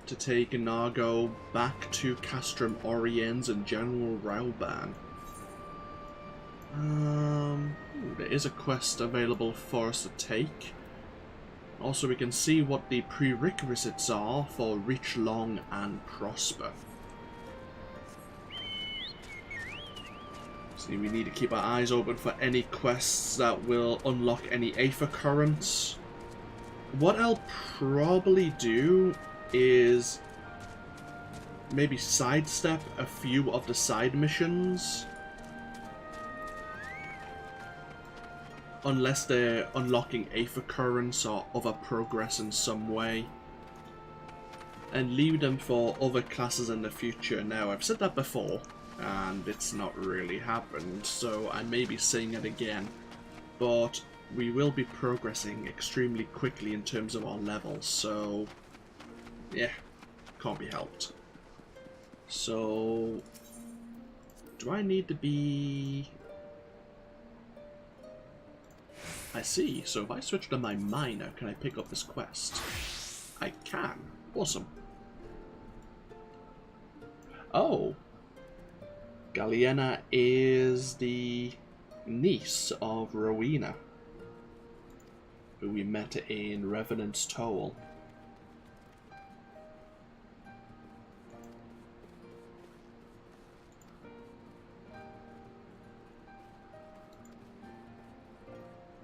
to take Monargo back to Castrum Oriens and General Rauban. There is a quest available for us to take. Also, we can see what the prerequisites are for Reach Long and Prosper. See, we need to keep our eyes open for any quests that will unlock any Aether currents. What I'll probably do is maybe sidestep a few of the side missions. Unless they're unlocking Aether currents or other progress in some way. And leave them for other classes in the future. Now, I've said that before, and it's not really happened, so I may be saying it again. But we will be progressing extremely quickly in terms of our levels, so yeah, can't be helped. So, do I need to be... I see, so if I switch to my miner, can I pick up this quest? I can. Awesome. Oh. Galliena is the niece of Rowena, who we met in Revenant's Toll.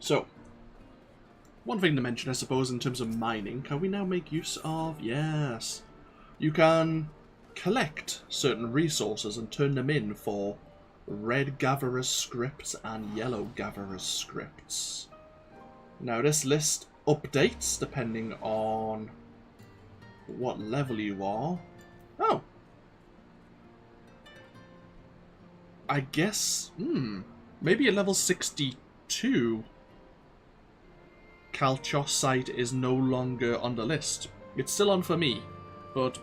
So, one thing to mention, I suppose, in terms of mining, can we now make use of... Yes. You can collect certain resources and turn them in for red gatherer's scripts and yellow gatherer's scripts. Now, this list updates depending on what level you are. Oh. I guess, maybe at level 62... Kalchos site is no longer on the list. It's still on for me, but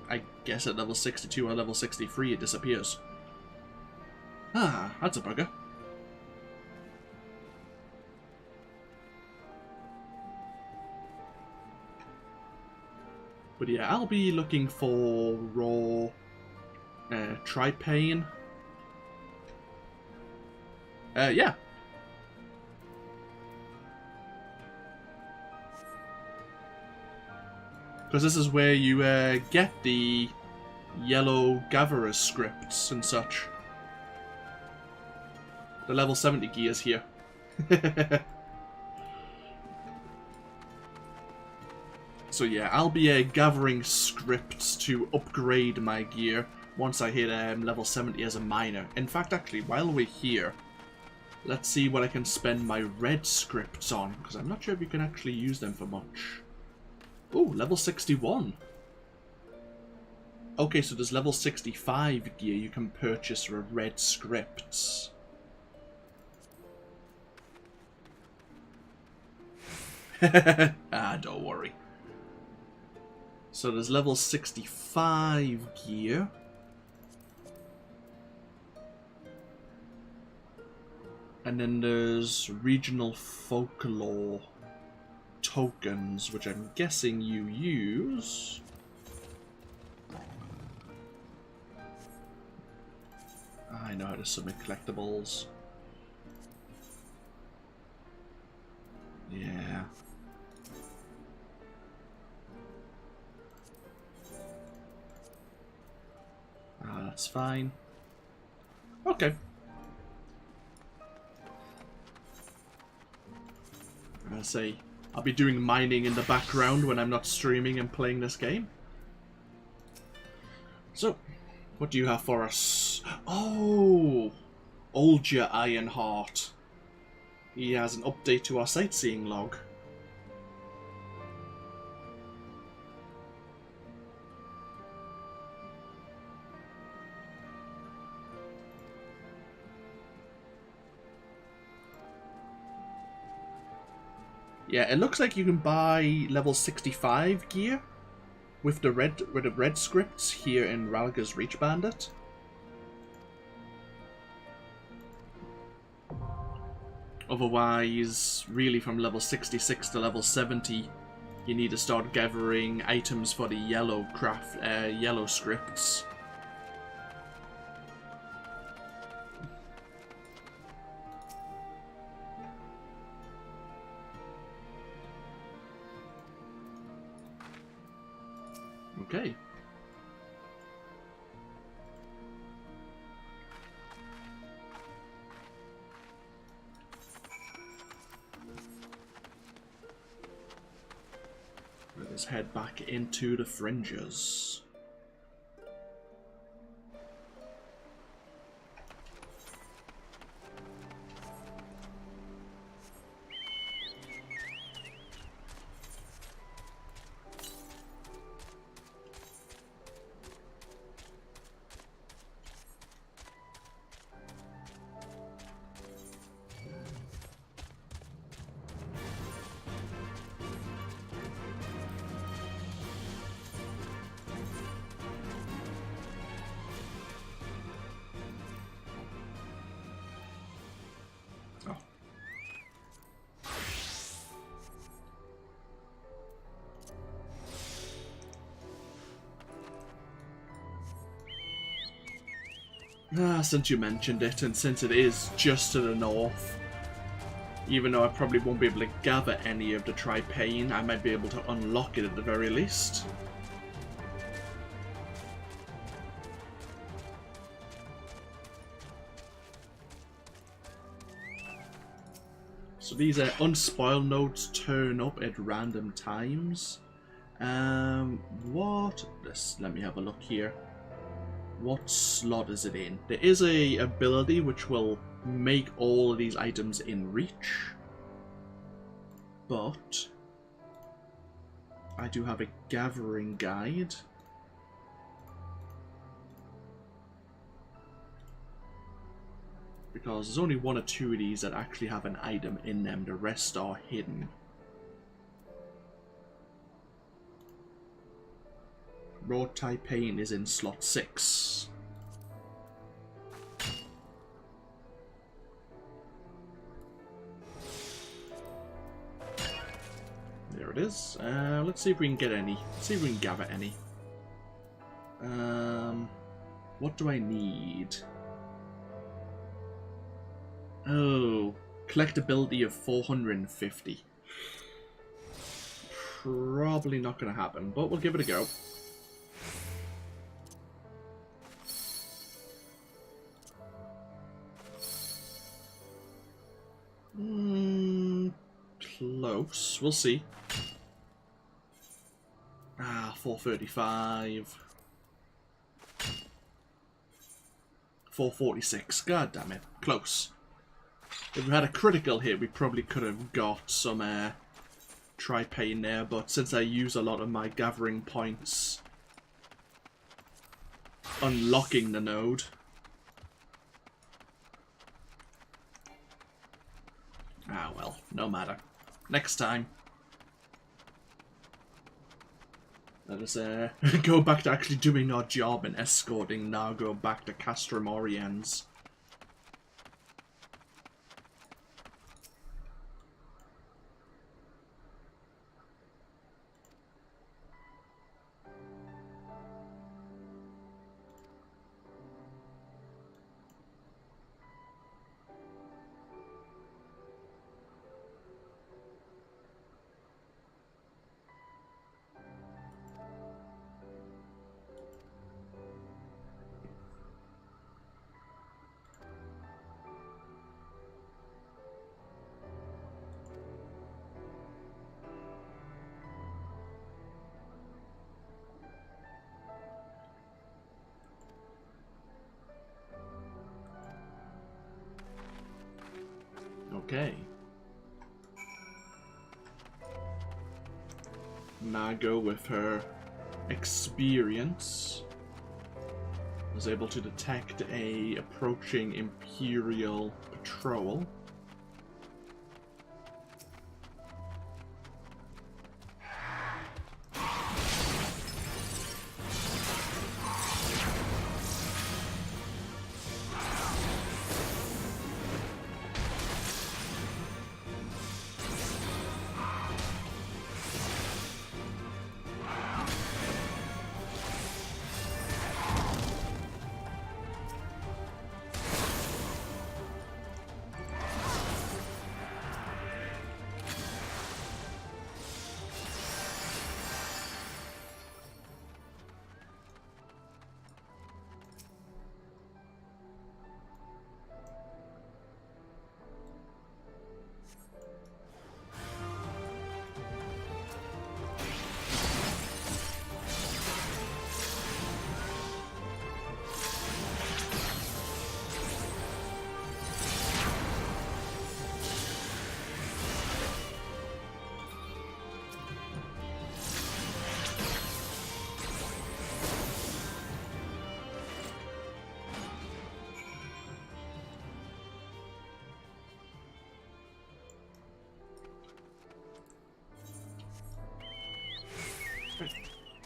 I guess at level 62 or level 63 it disappears. Ah, that's a bugger. But yeah, I'll be looking for raw Tripane. Yeah. Because this is where you get the yellow gatherer scripts and such. The level 70 gears here. So yeah, I'll be gathering scripts to upgrade my gear once I hit level 70 as a miner. In fact, actually, while we're here, let's see what I can spend my red scripts on, because I'm not sure if you can actually use them for much. Ooh, level 61. Okay, so there's level 65 gear you can purchase for red scripts. Don't worry. So there's level 65 gear. And then there's regional folklore tokens, which I'm guessing you use. I know how to submit collectibles. Yeah. That's fine. Okay. I say, I'll be doing mining in the background when I'm not streaming and playing this game. So, what do you have for us? Oh! Eorzea Ironheart. He has an update to our sightseeing log. Yeah, it looks like you can buy level 65 gear with the red scripts here in Ralga's Reach Bandit. Otherwise, really from level 66 to level 70, you need to start gathering items for the yellow scripts. Okay. Let us head back into the Fringes. Since you mentioned it, and since it is just to the north, even though I probably won't be able to gather any of the Tri-Pain, I might be able to unlock it at the very least. So these unspoiled nodes turn up at random times. Let me have a look here. What slot is it in? There is a ability which will make all of these items in reach, but I do have a gathering guide. Because there's only one or two of these that actually have an item in them, the rest are hidden. Raw Tri-Pain is in slot 6. There it is. Let's see if we can get any. Let's see if we can gather any. What do I need? Oh, collectability of 450. Probably not going to happen, but we'll give it a go. Close. We'll see. 435. 446. God damn it. Close. If we had a critical hit, we probably could have got some Tri-Pain there, but since I use a lot of my gathering points unlocking the node. Ah well, no matter. Next time. Let us go back to actually doing our job and escorting Nargo back to Castrum Oriens. Okay. Nago, with her experience, was able to detect a approaching Imperial patrol.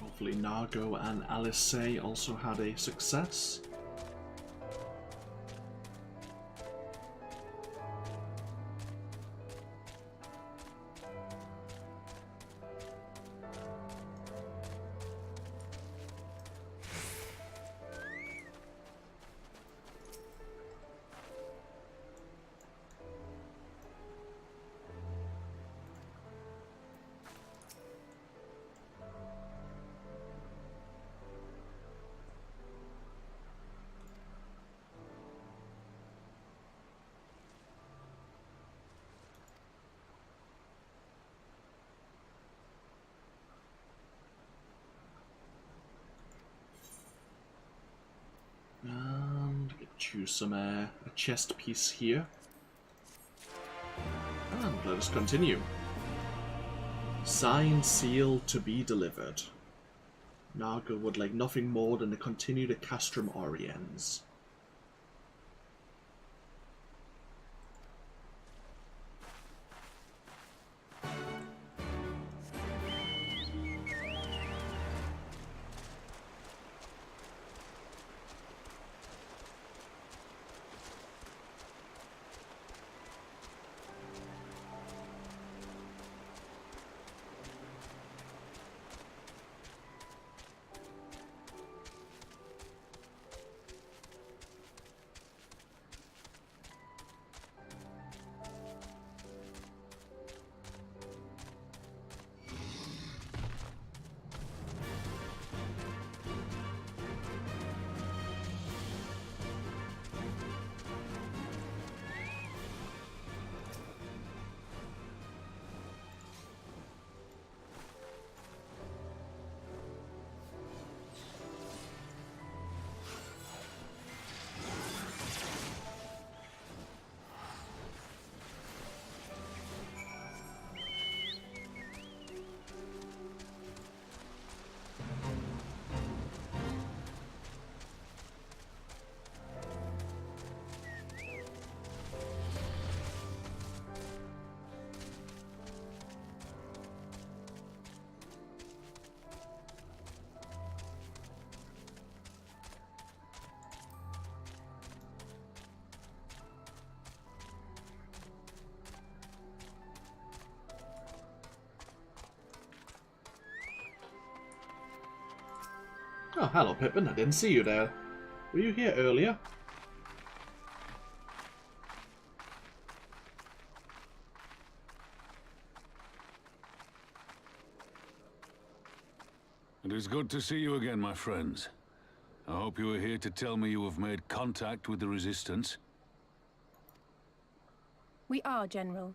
Hopefully Nargo and Eorzea also had a success. And get you some a chest piece here. And let us continue. Signed, sealed, to be delivered. Nargo would like nothing more than to continue to Castrum Oriens. Oh, hello, Pippin. I didn't see you there. Were you here earlier? It is good to see you again, my friends. I hope you are here to tell me you have made contact with the Resistance. We are, General.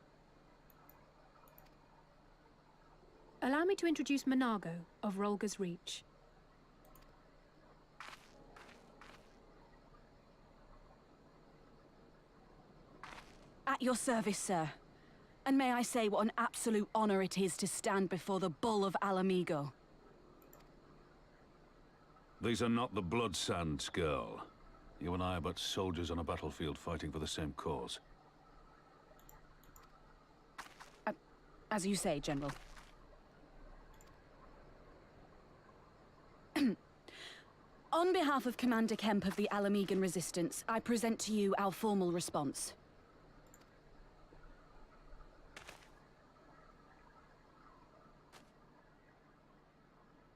Allow me to introduce Monargo of Rolga's Reach. At your service, sir. And may I say what an absolute honor it is to stand before the Bull of Alamigo. These are not the Blood Sands, girl. You and I are but soldiers on a battlefield fighting for the same cause. As you say, General. On behalf of Commander Kemp of the Alamigan Resistance, I present to you our formal response.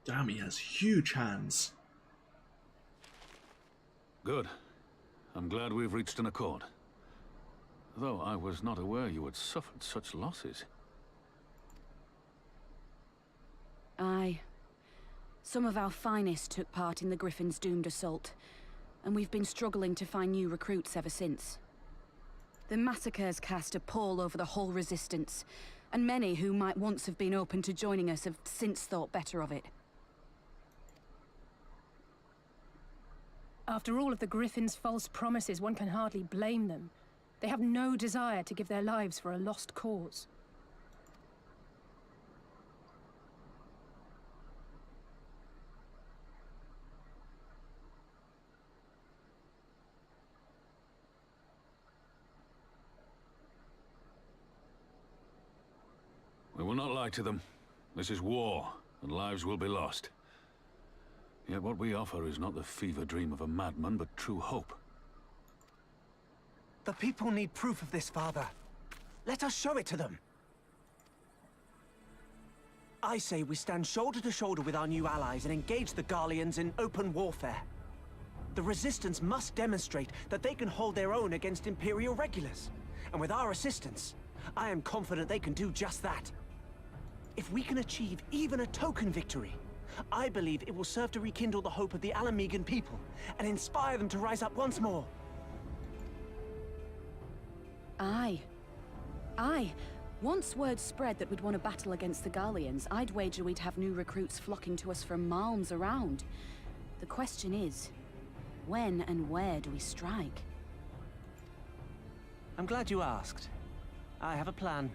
Damn, he has huge hands. Good. I'm glad we've reached an accord. Though I was not aware you had suffered such losses. Aye. Some of our finest took part in the Griffin's doomed assault, and we've been struggling to find new recruits ever since. The massacres cast a pall over the whole Resistance, and many who might once have been open to joining us have since thought better of it. After all of the Griffin's false promises, one can hardly blame them. They have no desire to give their lives for a lost cause. We will not lie to them. This is war, and lives will be lost. Yet what we offer is not the fever dream of a madman, but true hope. The people need proof of this, Father. Let us show it to them. I say we stand shoulder to shoulder with our new allies and engage the Garleans in open warfare. The Resistance must demonstrate that they can hold their own against Imperial regulars. And with our assistance, I am confident they can do just that. If we can achieve even a token victory, I believe it will serve to rekindle the hope of the Alamigan people and inspire them to rise up once more. Aye. Aye. Once word spread that we'd won a battle against the Garleans, I'd wager we'd have new recruits flocking to us from malms around. The question is, when and where do we strike? I'm glad you asked. I have a plan.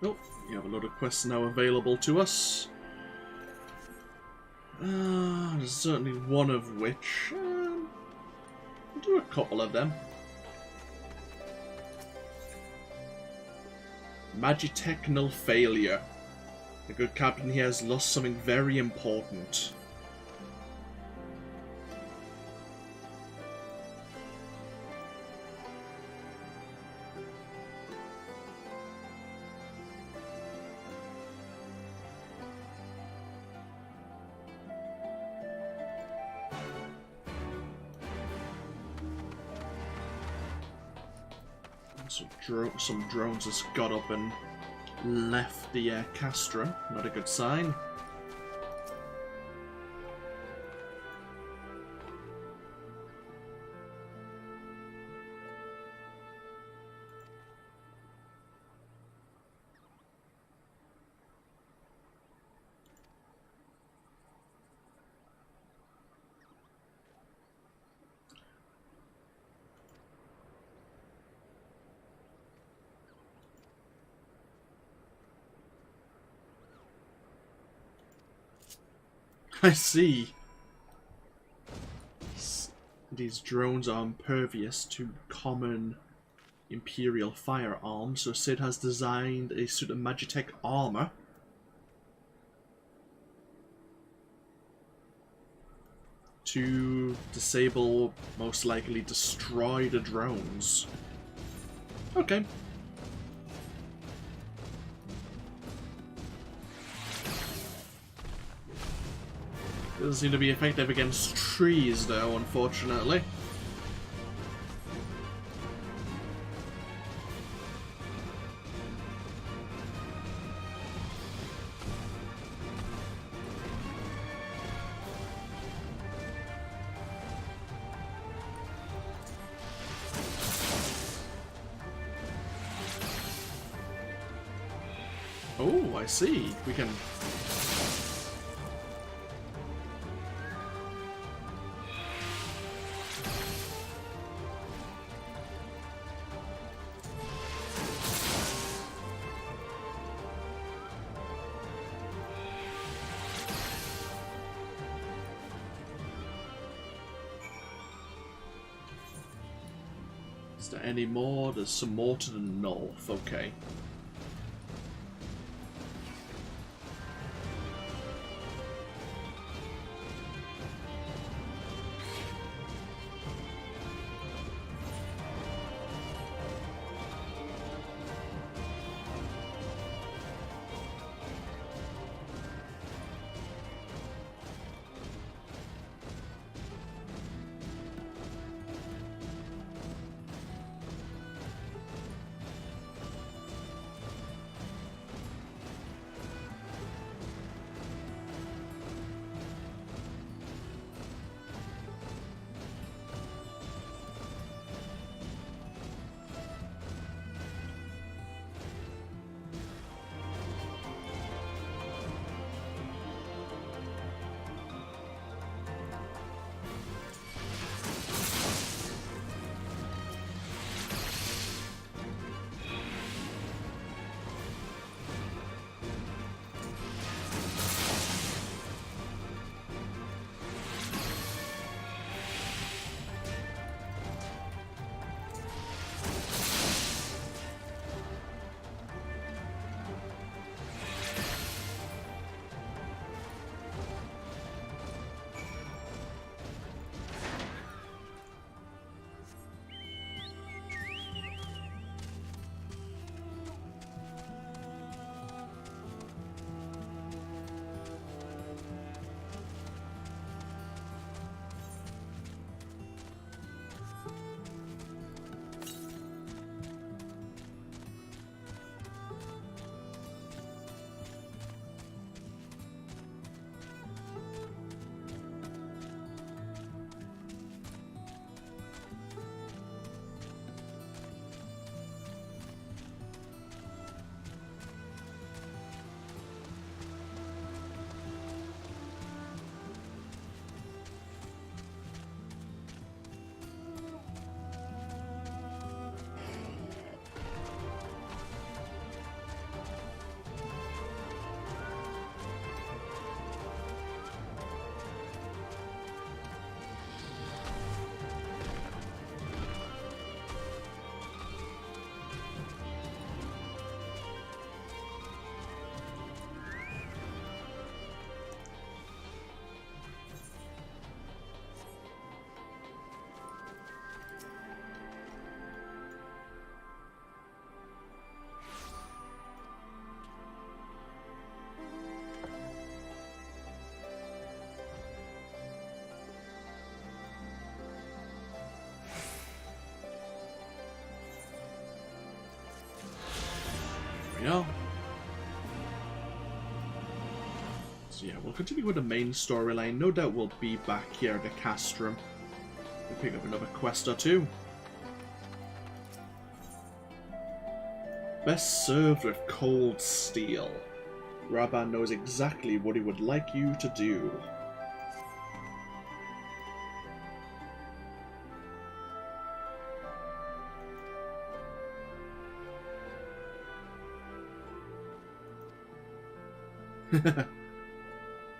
Oh, you have a lot of quests now available to us. There's certainly one of which... we'll do a couple of them. Magitechnical failure. The good captain here has lost something very important. Some drones has got up and left the Castro. Not a good sign. I see. These drones are impervious to common Imperial firearms, so Sid has designed a suit of Magitech armor to disable, most likely destroy the drones. Okay. Doesn't seem to be effective against trees, though, unfortunately. Oh, I see. We can... Is there any more? There's some more to the north, okay. we are. So yeah, we'll continue with the main storyline. No doubt we'll be back here at the Castrum. We'll pick up another quest or two. Best served with cold steel. Raban knows exactly what he would like you to do.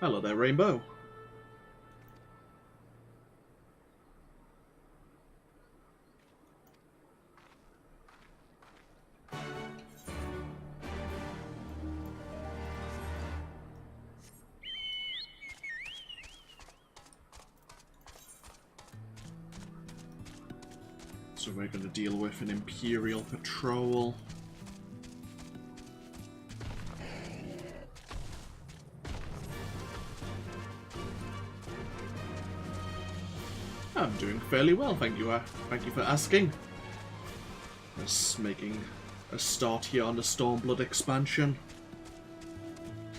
Hello there, Rainbow. So we're going to deal with an Imperial patrol. I'm doing fairly well, thank you for asking. Just making a start here on the Stormblood expansion.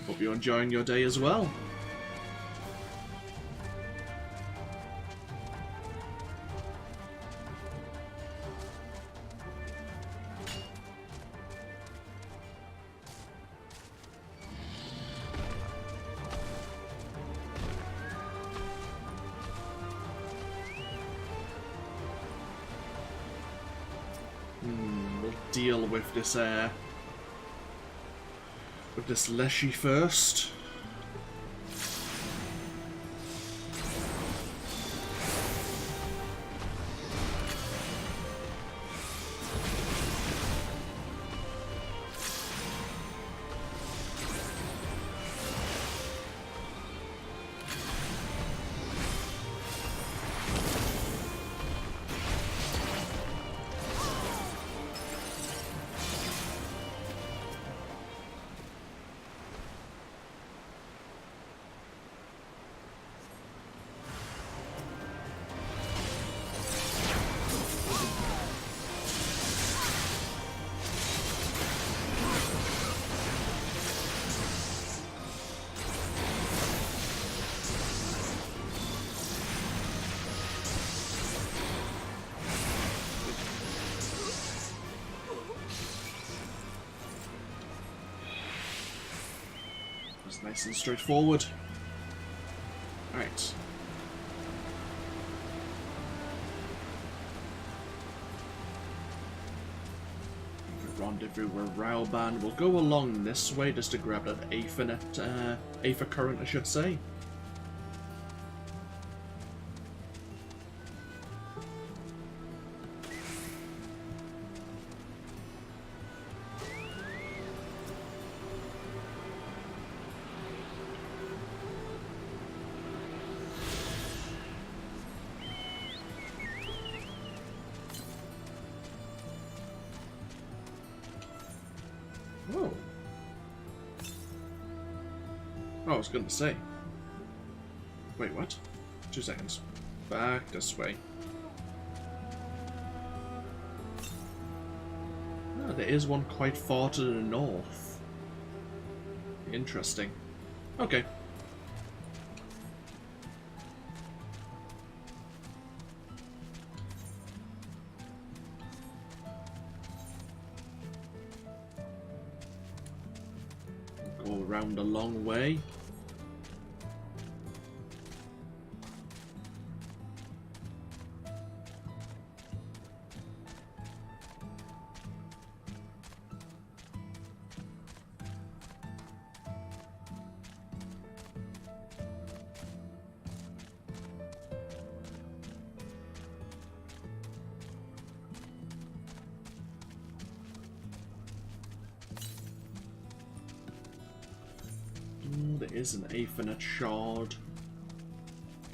Hope you're enjoying your day as well. We'll deal with this Leshy first. Nice and straightforward. Alright. Rendezvous with Raoban. We'll go along this way just to grab that Aether current, I should say. Oh. Oh, I was going to say. Wait, what? 2 seconds. Back this way. Oh, there is one quite far to the north. Interesting. Okay. Go around a long way. There is an Aethernet shard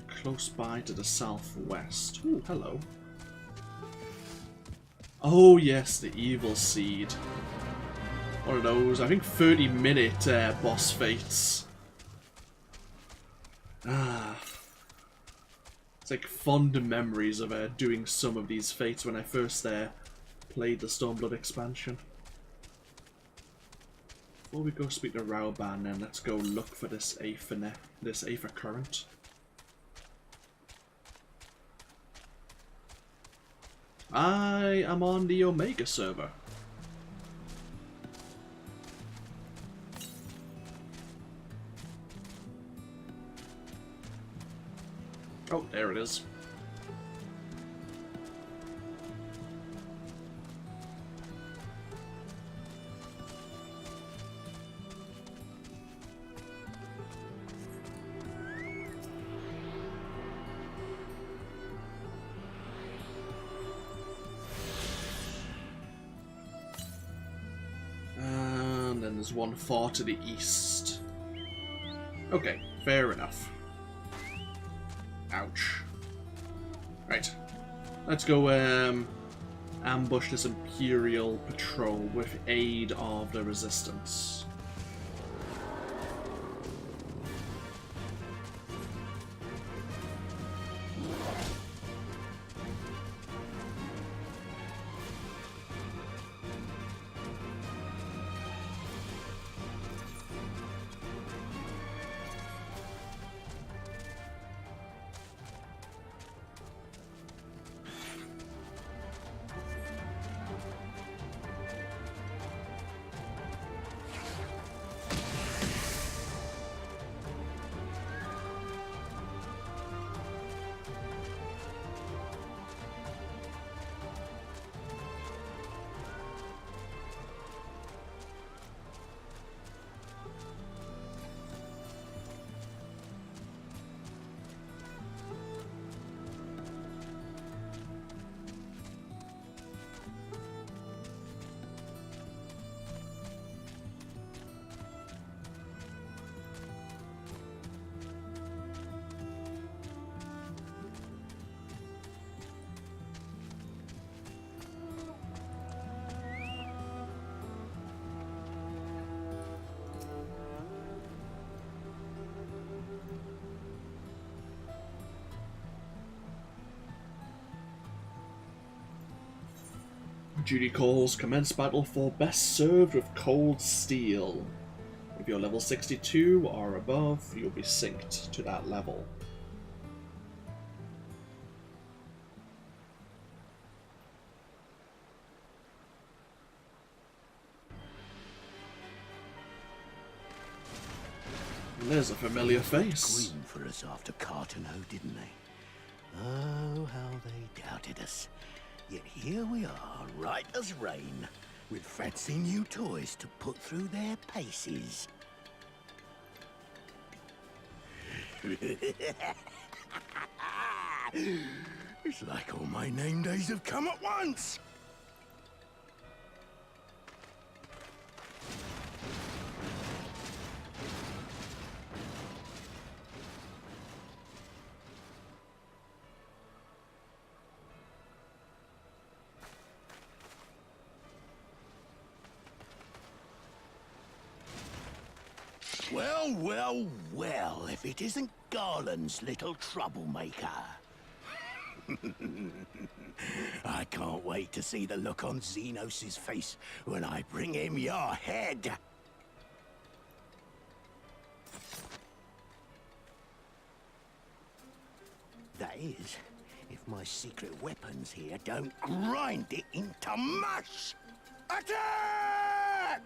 close by to the southwest. Ooh, hello. Oh yes, the Evil Seed. One of those, I think 30-minute boss fights. Ah. It's like fond memories of doing some of these fights when I first played the Stormblood expansion. before we go speak to Rauban, then let's go look for this Aether current. I am on the Omega server. Oh, there it is. And then there's one far to the east. Okay, fair enough. Ouch. Right. Let's go ambush this Imperial patrol with aid of the Resistance. Duty calls, commence battle for best served with cold steel. If you're level 62 or above, you'll be synced to that level. And there's a familiar face. Screamed for us after Cartano, didn't they? Oh, how they doubted us. Yet here we are, right as rain, with fancy new toys to put through their paces. It's like all my name days have come at once! Well, well, well, if it isn't Garland's little troublemaker. I can't wait to see the look on Xenos' face when I bring him your head. That is, if my secret weapons here don't grind it into mush. Attack!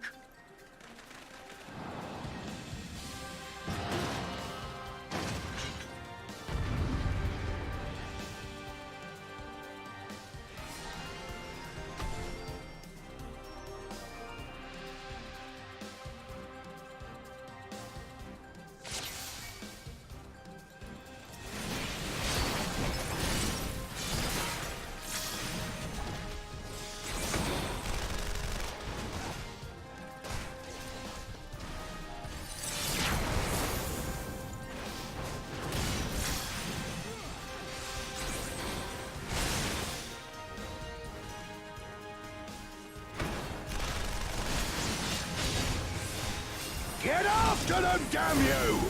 Get after them, damn you!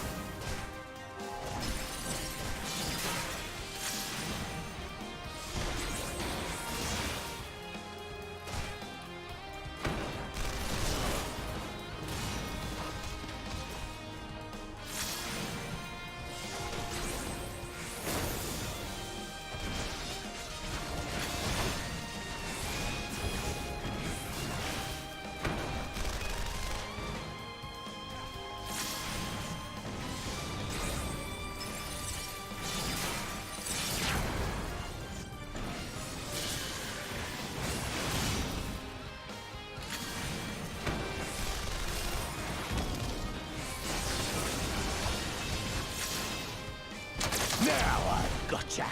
Gotcha.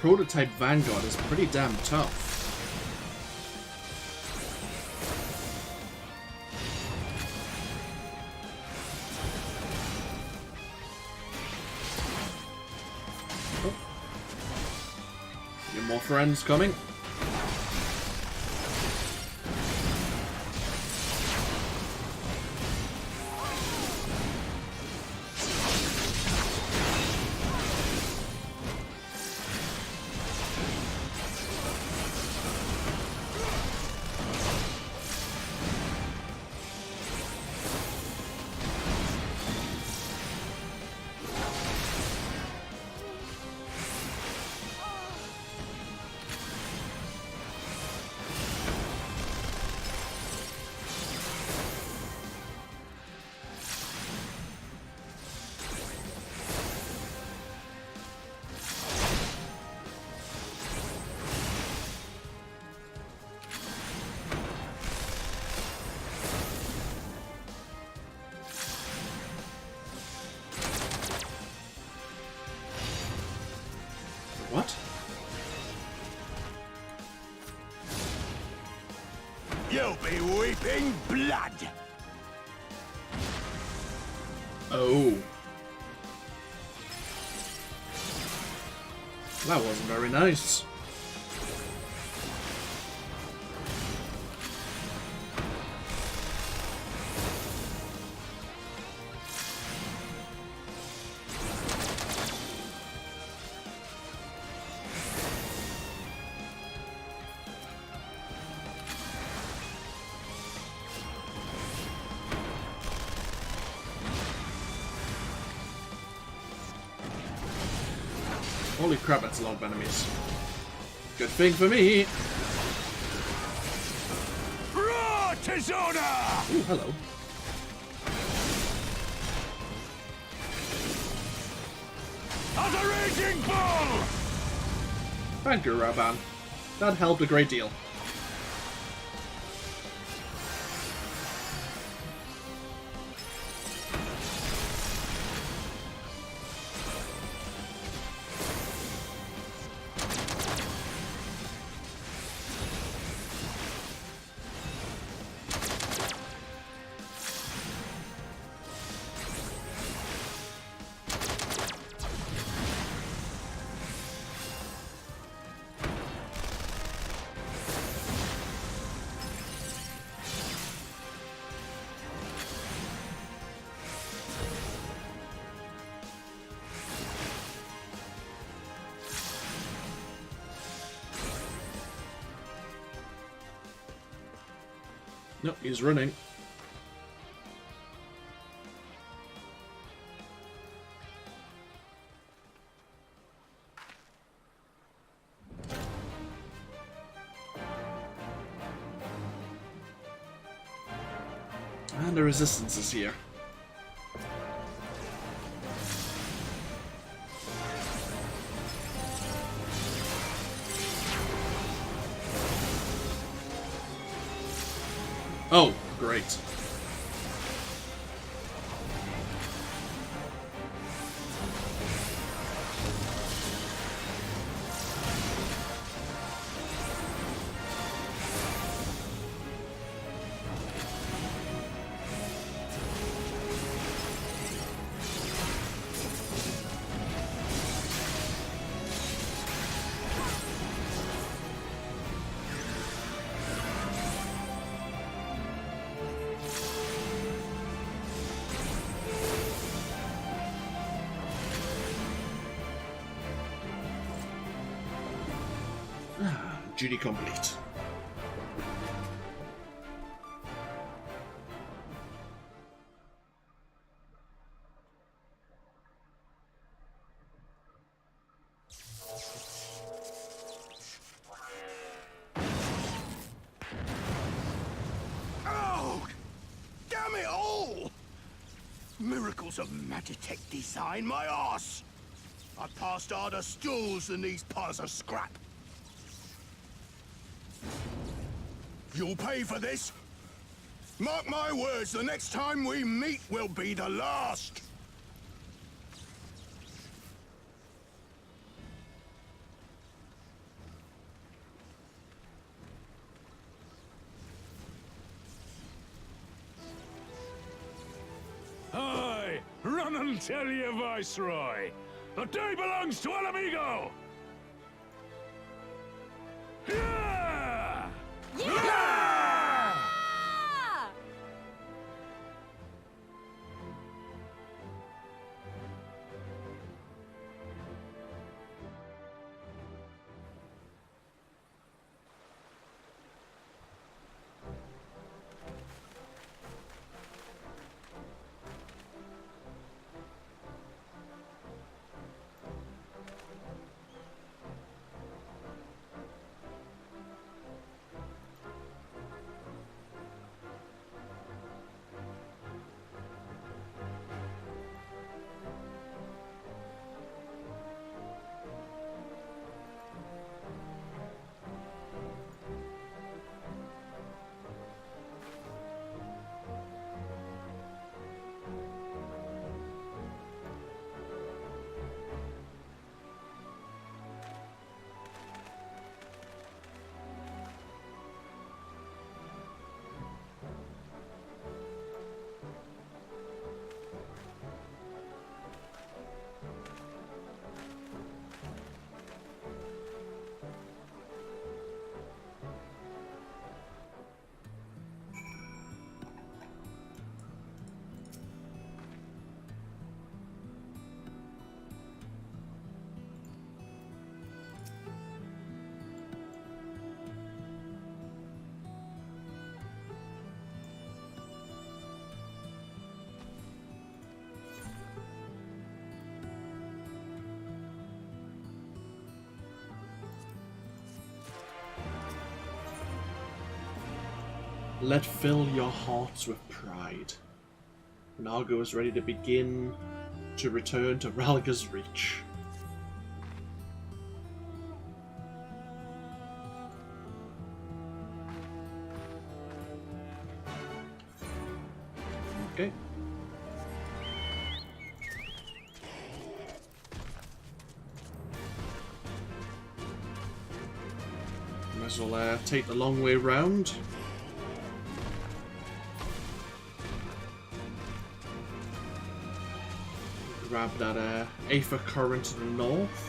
Prototype Vanguard is pretty damn tough. Oh. Get more friends coming. What? You'll be weeping blood. Oh. That wasn't very nice. Holy crap, that's a lot of enemies. Good thing for me. Ooh, hello. As a raging bull! Thank you, Raban. That helped a great deal. Nope, he's running. And the resistance is here. Oh, great. Duty complete. Oh! Damn it all! Miracles of Magitech design, my arse! I passed harder stools than these piles of scrap. You'll pay for this. Mark my words, the next time we meet will be the last. Aye! Run and tell your Viceroy! The day belongs to El Amigo! Yeah! Yeah! Let fill your hearts with pride. Naga is ready to begin to return to Ralga's Reach. Okay. Might as well take the long way round. Grab that Aether current to the north.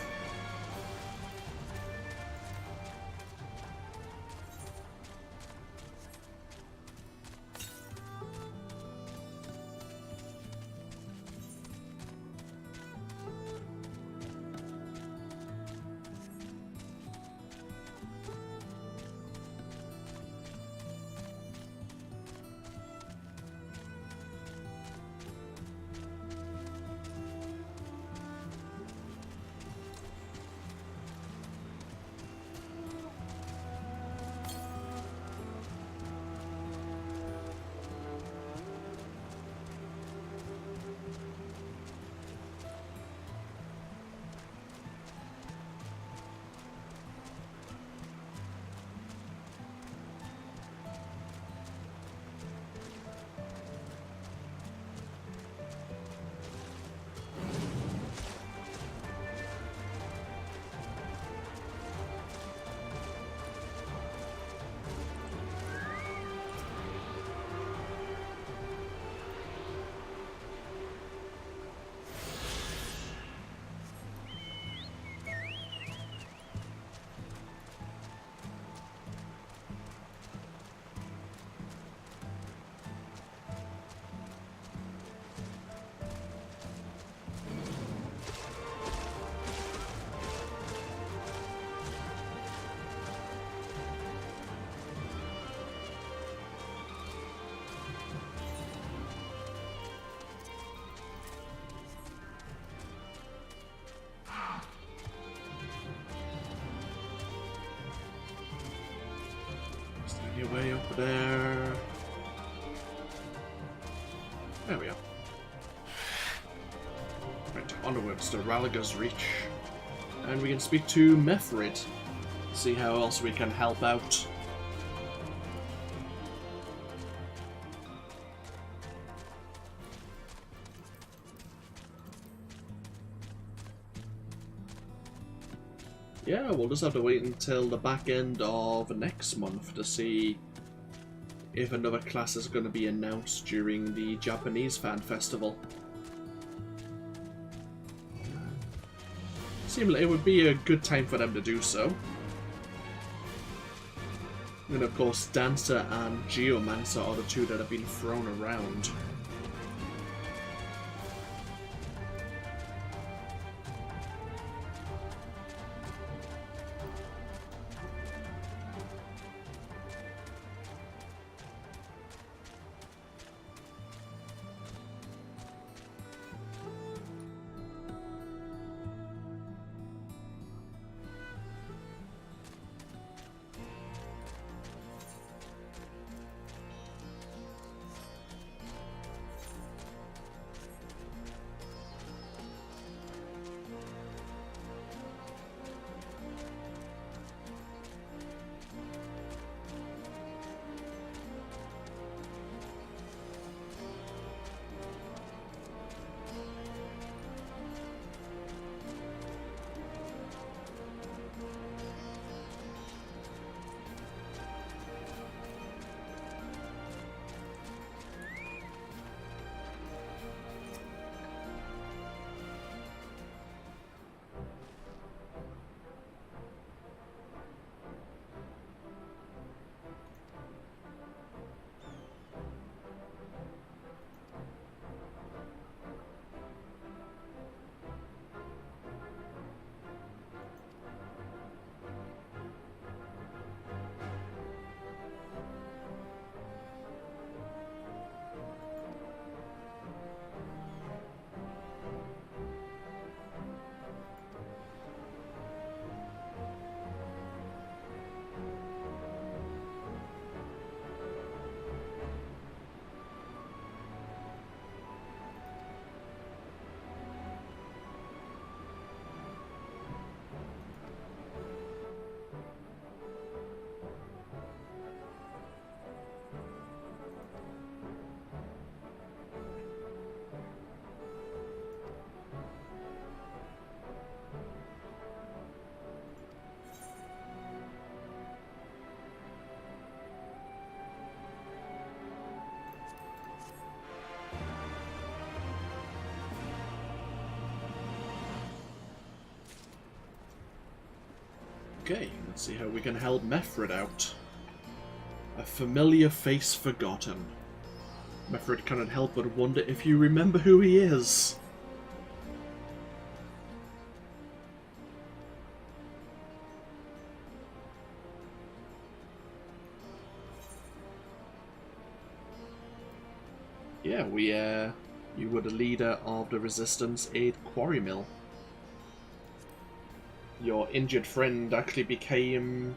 your way up there. There we are. Right, onwards to Ralliger's Reach. And we can speak to Methrid. See how else we can help out. Yeah, we'll just have to wait until the back end of next month to see if another class is going to be announced during the Japanese Fan Festival. Seems like it would be a good time for them to do so. And of course, Dancer and Geomancer are the two that have been thrown around. Okay, let's see how we can help Methrid out. A familiar face forgotten. Methrid cannot help but wonder if you remember who he is. Yeah, you were the leader of the Resistance Aid Quarry Mill. Your injured friend actually became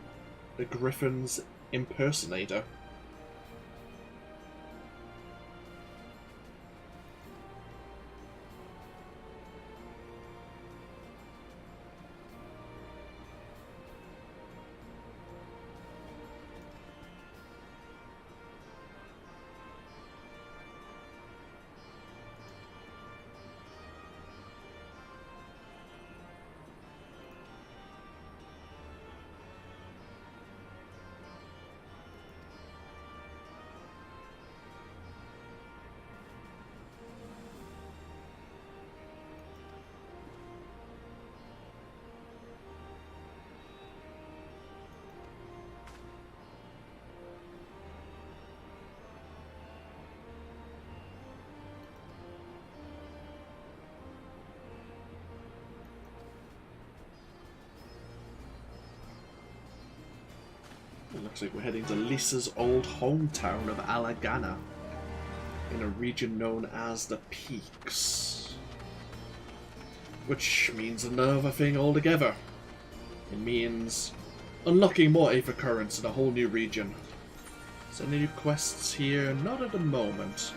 the Griffin's impersonator. It looks like we're heading to Lisa's old hometown of Alagana, in a region known as the Peaks. Which means another thing altogether. It means unlocking more Aether Currents in a whole new region. Is there any new quests here? Not at the moment.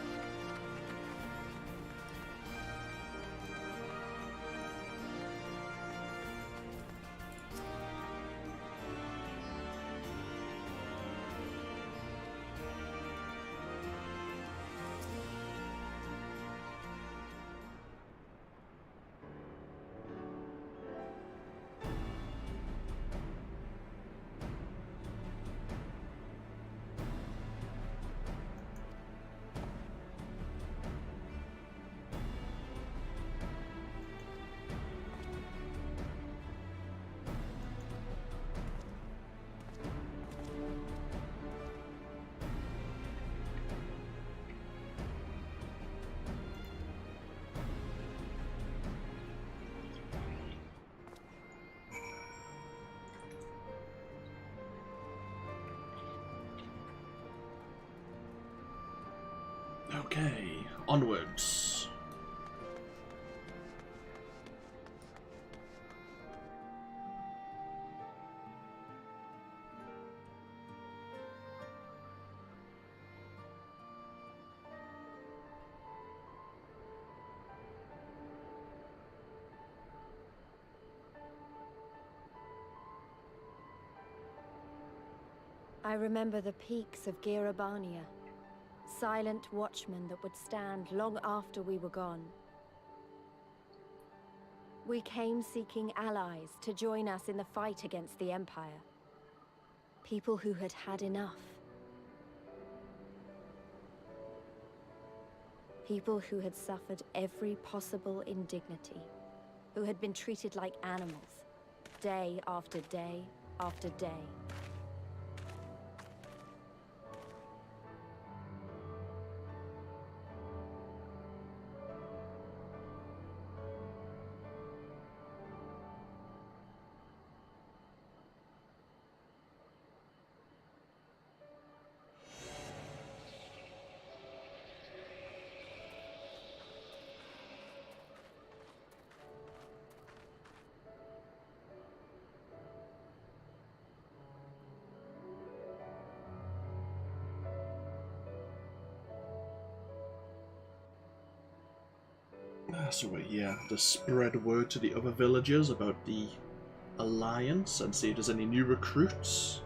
Okay, onwards. I remember the peaks of Abania. Silent watchmen that would stand long after we were gone. We came seeking allies to join us in the fight against the Empire. People who had had enough. People who had suffered every possible indignity. Who had been treated like animals, day after day after day. So we're here to spread word to the other villagers about the Alliance and see if there's any new recruits.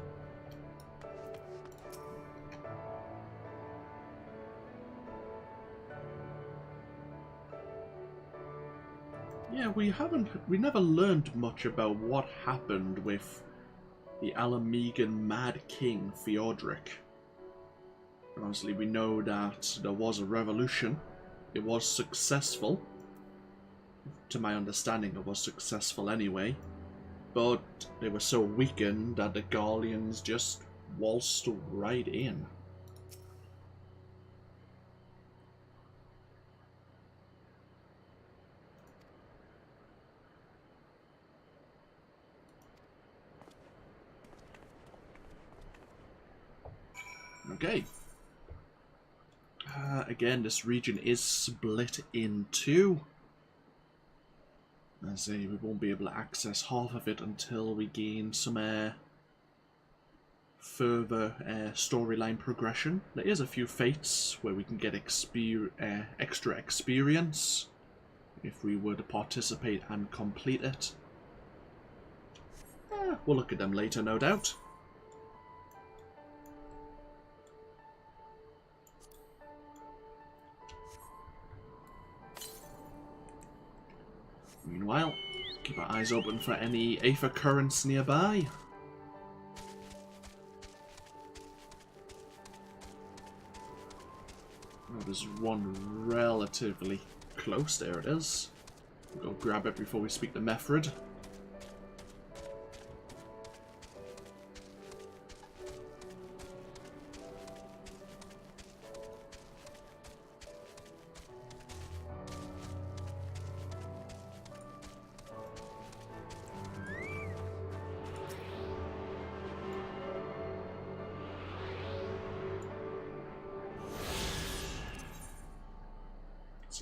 Yeah, we never learned much about what happened with the Alamegan Mad King Theodoric. Honestly, we know that there was a revolution. It was successful. To my understanding, it was successful anyway. But they were so weakened that the Garleans just waltzed right in. Okay. Again, this region is split in two. I say we won't be able to access half of it until we gain some further storyline progression. There is a few fates where we can get extra experience if we were to participate and complete it. We'll look at them later, no doubt. Meanwhile, keep our eyes open for any Aether currents nearby. Oh, there's one relatively close. There it is. We'll go grab it before we speak to Methrid.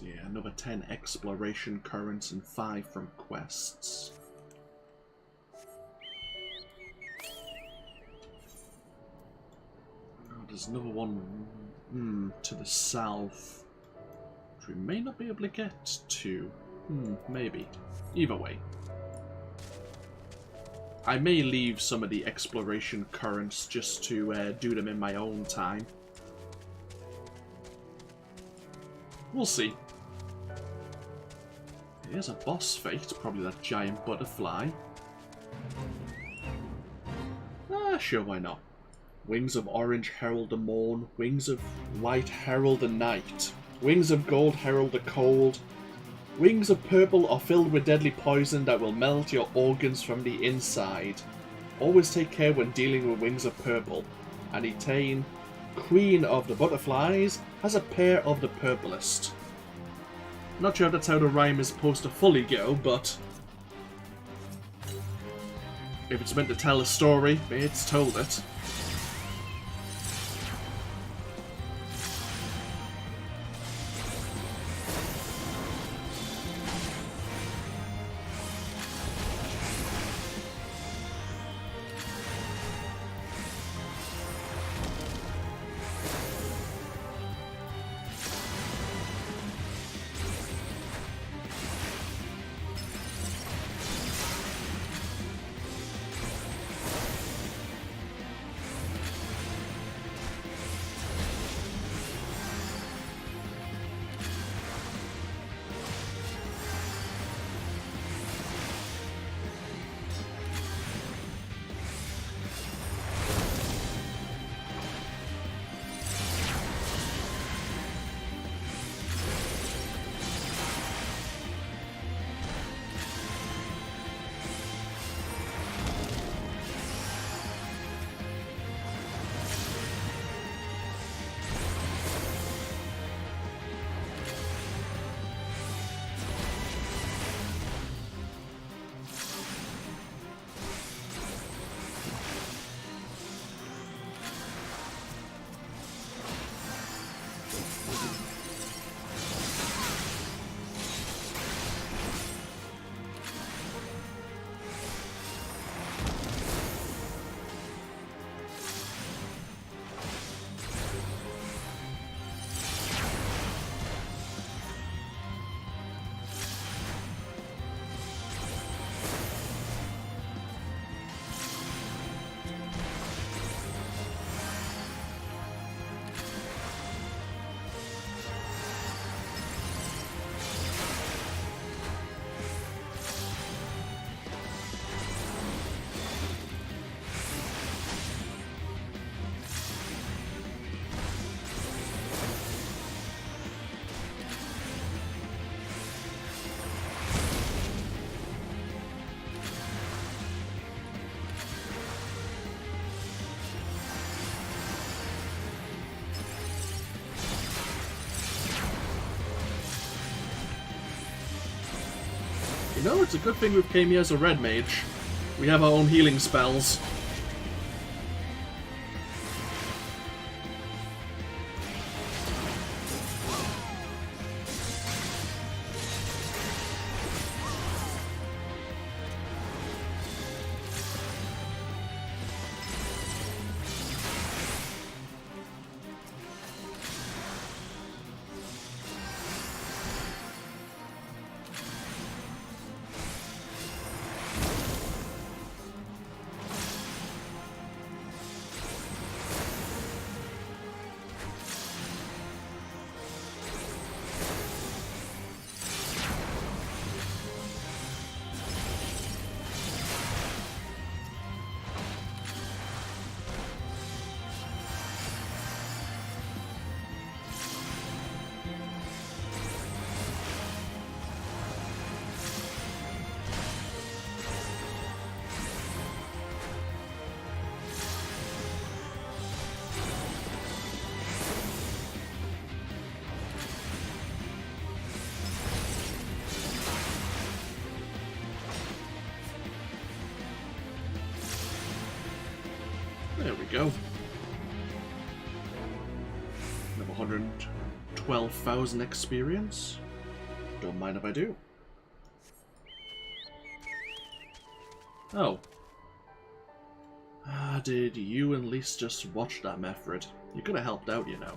Yeah, another 10 exploration currents and 5 from quests. Oh, there's another one to the south, which we may not be able to get to. Maybe. Either way. I may leave some of the exploration currents just to do them in my own time. We'll see. Here's a boss fate, probably that giant butterfly. Sure, why not? Wings of orange herald the morn, wings of white herald the night, wings of gold herald the cold, wings of purple are filled with deadly poison that will melt your organs from the inside. Always take care when dealing with wings of purple. And Etain, queen of the butterflies, has a pair of the purplest. Not sure if that's how the rhyme is supposed to fully go, but if it's meant to tell a story, it's told it. You know, it's a good thing we came here as a red mage. We have our own healing spells. There we go. Another 112,000 experience. Don't mind if I do. Oh. Did you and Lise just watch that, Method? You could have helped out, you know.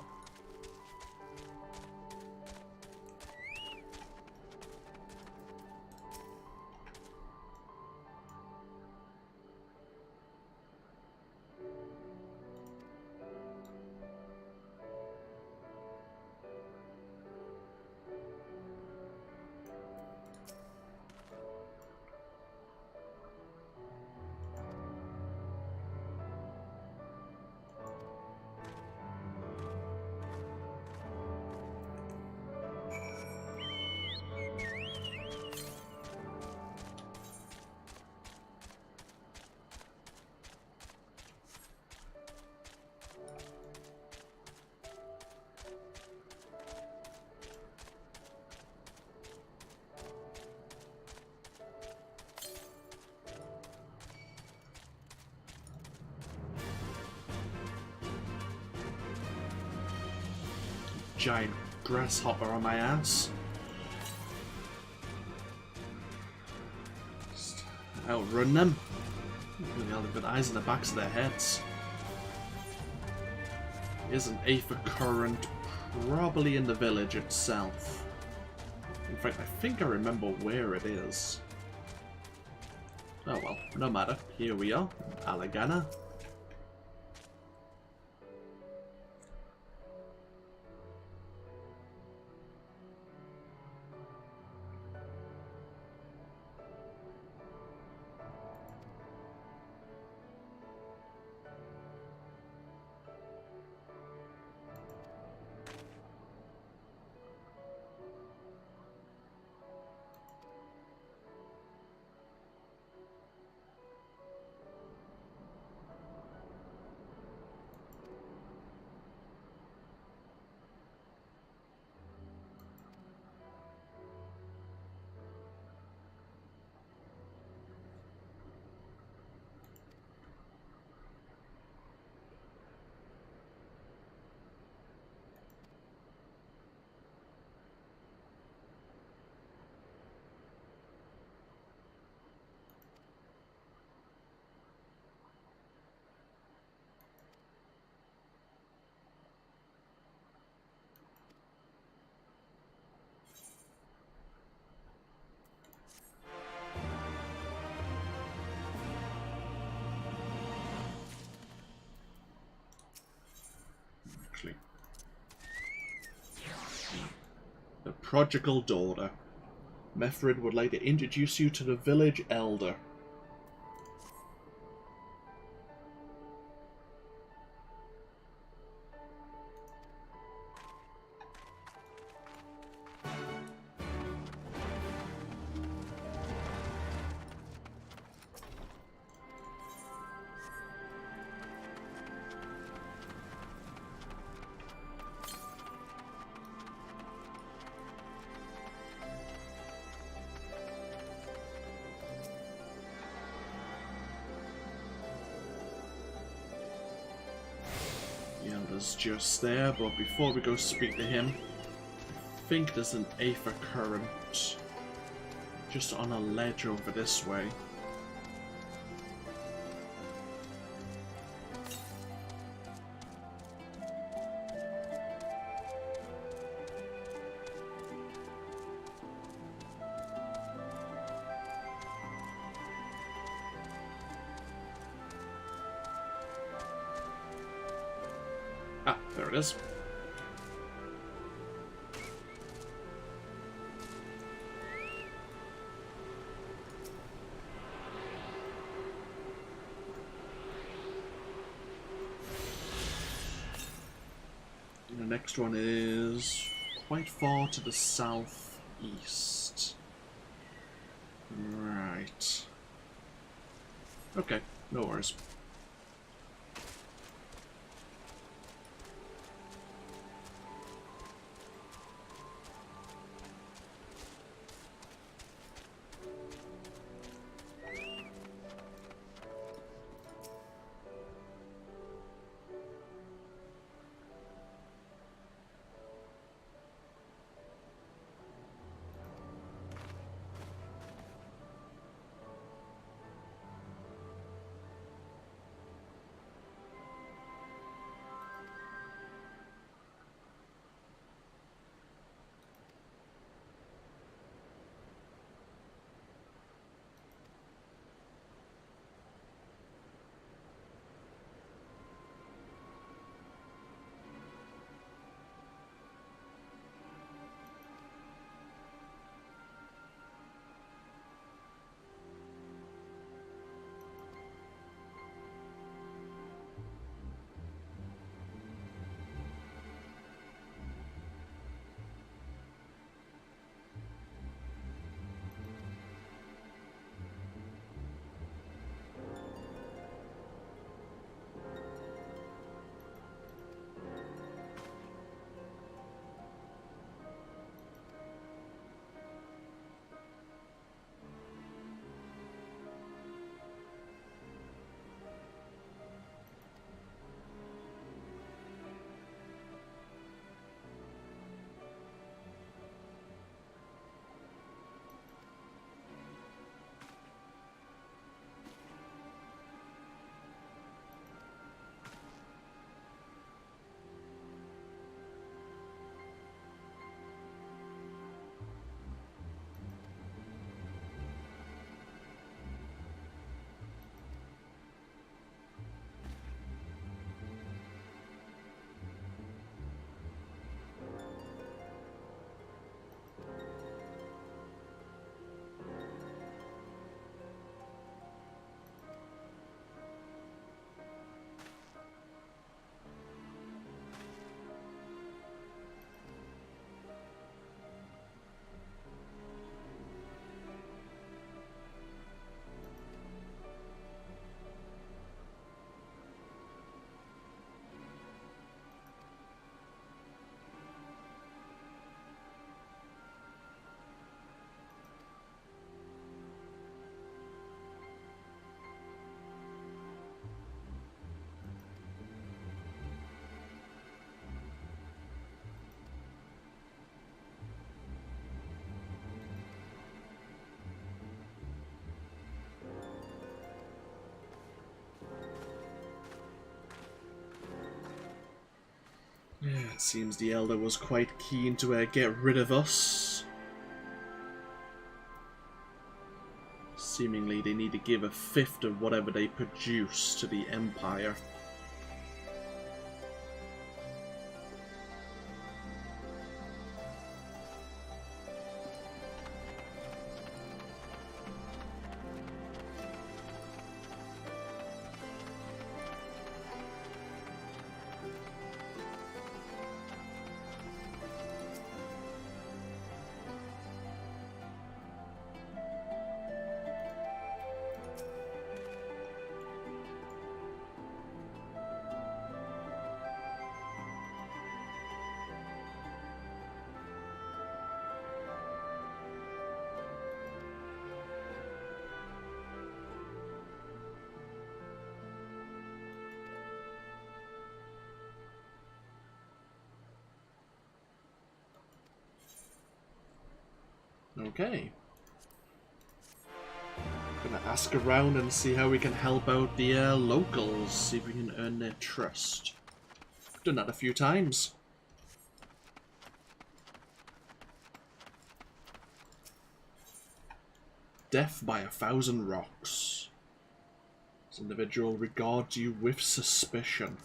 Giant grasshopper on my ass. Just outrun them. They've got eyes in the backs of their heads. Here's an Aether current, probably in the village itself. In fact, I think I remember where it is. Oh well, no matter. Here we are, Alagana. The prodigal daughter. Methrid would like to introduce you to the village elder. The elder's just there, but before we go speak to him, I think there's an Aether current just on a ledge over this way. Ah, there it is. The next one is quite far to the southeast. Right. Okay, no worries. Yeah, it seems the Elder was quite keen to get rid of us. Seemingly they need to give a fifth of whatever they produce to the Empire. Okay. Gonna ask around and see how we can help out the locals, see if we can earn their trust. Done that a few times. Death by 1,000 rocks. This individual regards you with suspicion.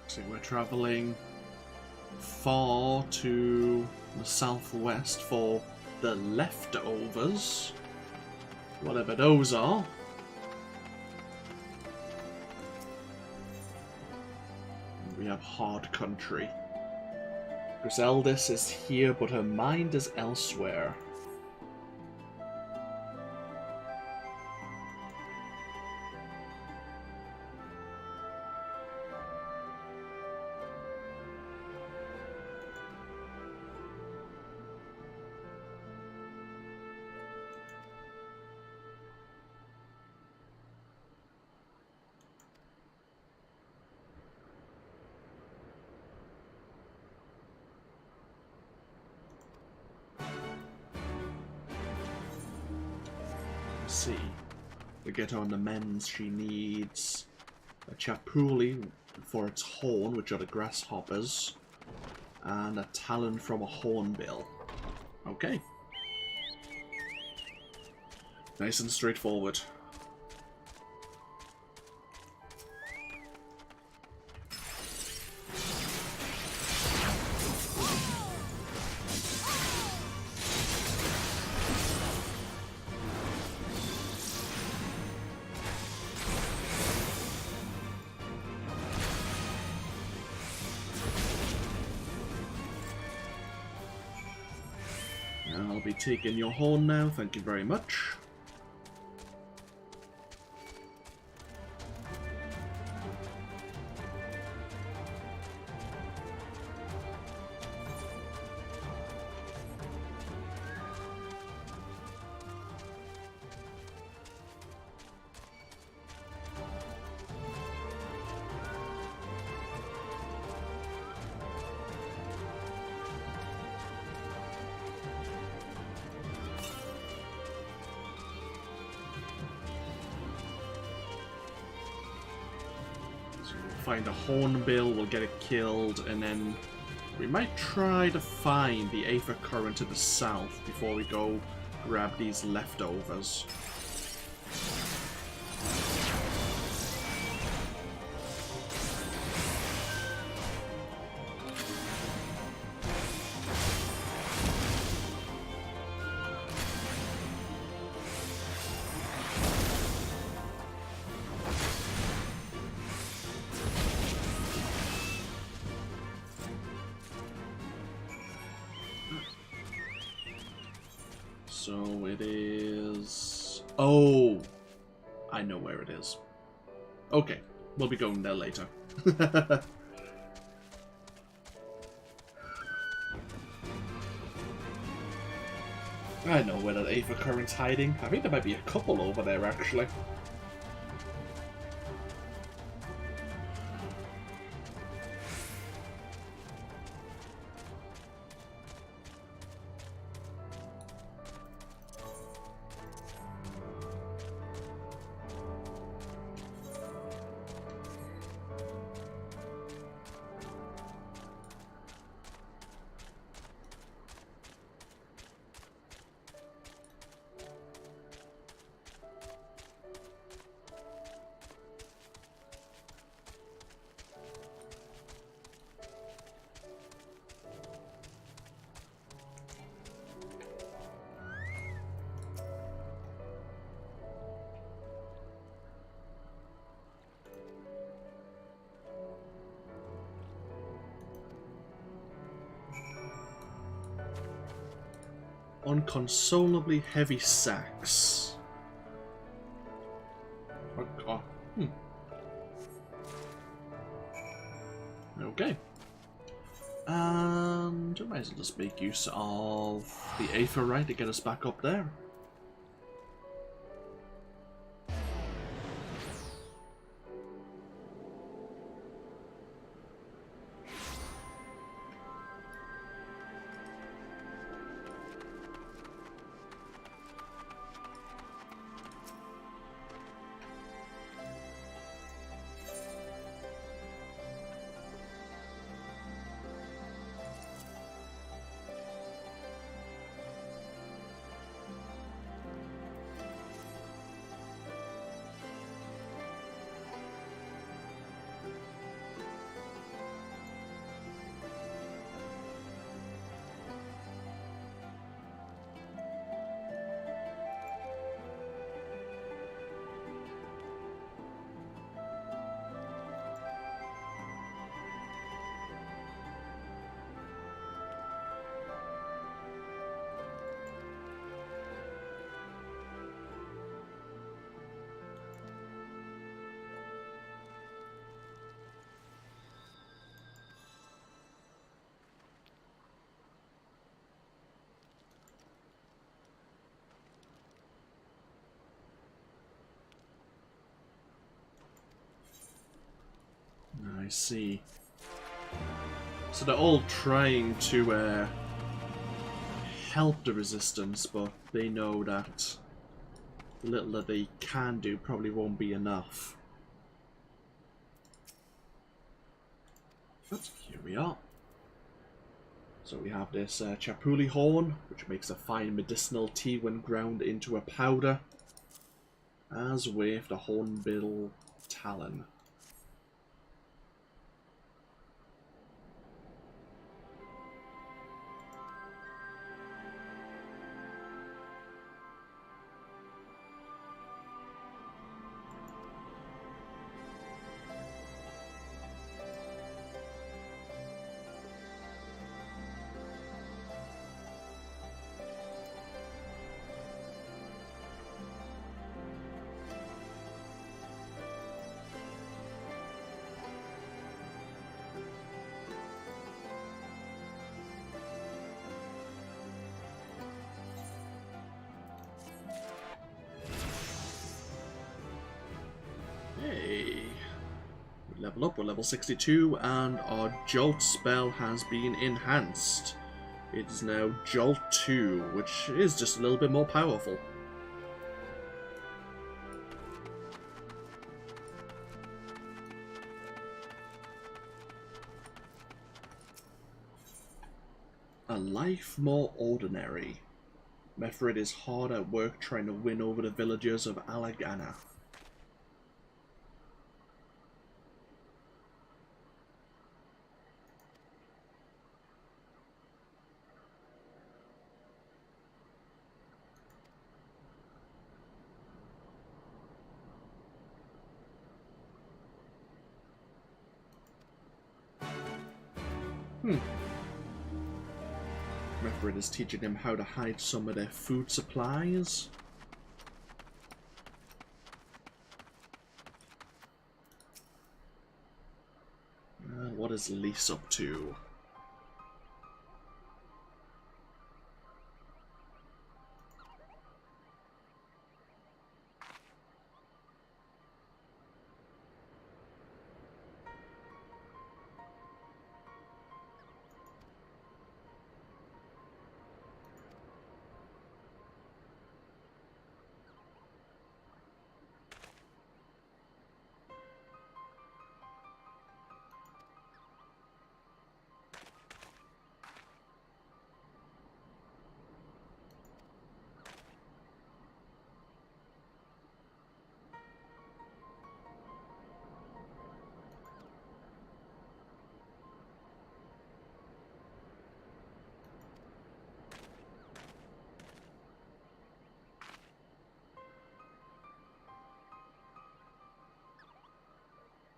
So we're travelling far to the southwest for the leftovers, whatever those are. And we have hard country. Griseldis is here, but her mind is elsewhere. See. To get on the mends, she needs a chapuli for its horn, which are the grasshoppers, and a talon from a hornbill. Okay. Nice and straightforward. I'll be taking your horn now, thank you very much. Find a hornbill, we'll get it killed, and then we might try to find the Aether Current to the south before we go grab these leftovers. So it is Oh, I know where it is. Okay, we'll be going there later. I know where that Aether Current's hiding. I think there might be a couple over there, actually. Unconsolably heavy sacks. Oh, Okay. And I might as well just make use of the Aetherite to get us back up there. I see. So they're all trying to help the resistance, but they know that the little that they can do probably won't be enough. But here we are. So we have this Chapuli horn, which makes a fine medicinal tea when ground into a powder, as with the hornbill talon. Hey, we level up, we're level 62, and our Jolt spell has been enhanced. It is now Jolt 2, which is just a little bit more powerful. A life more ordinary. Methrid is hard at work trying to win over the villagers of Alagana. Methrid is teaching them how to hide some of their food supplies. is Lise up to?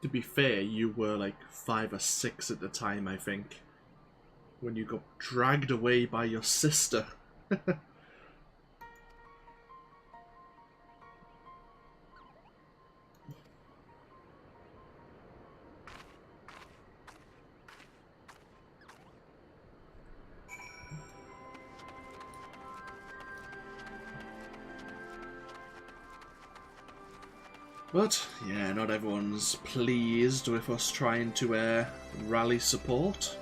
To be fair, you were like 5 or 6 at the time, I think, when you got dragged away by your sister. But, yeah, not everyone's pleased with us trying to rally support.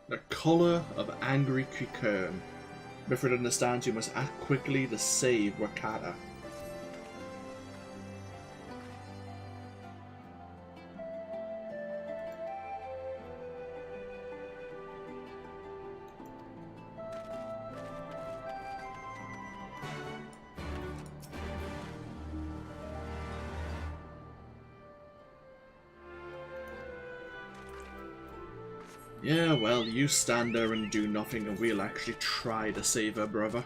The colour of angry Kukern. Mifrid understands you must act quickly to save Wakata. Yeah, well, you stand there and do nothing and we'll actually try to save her, brother.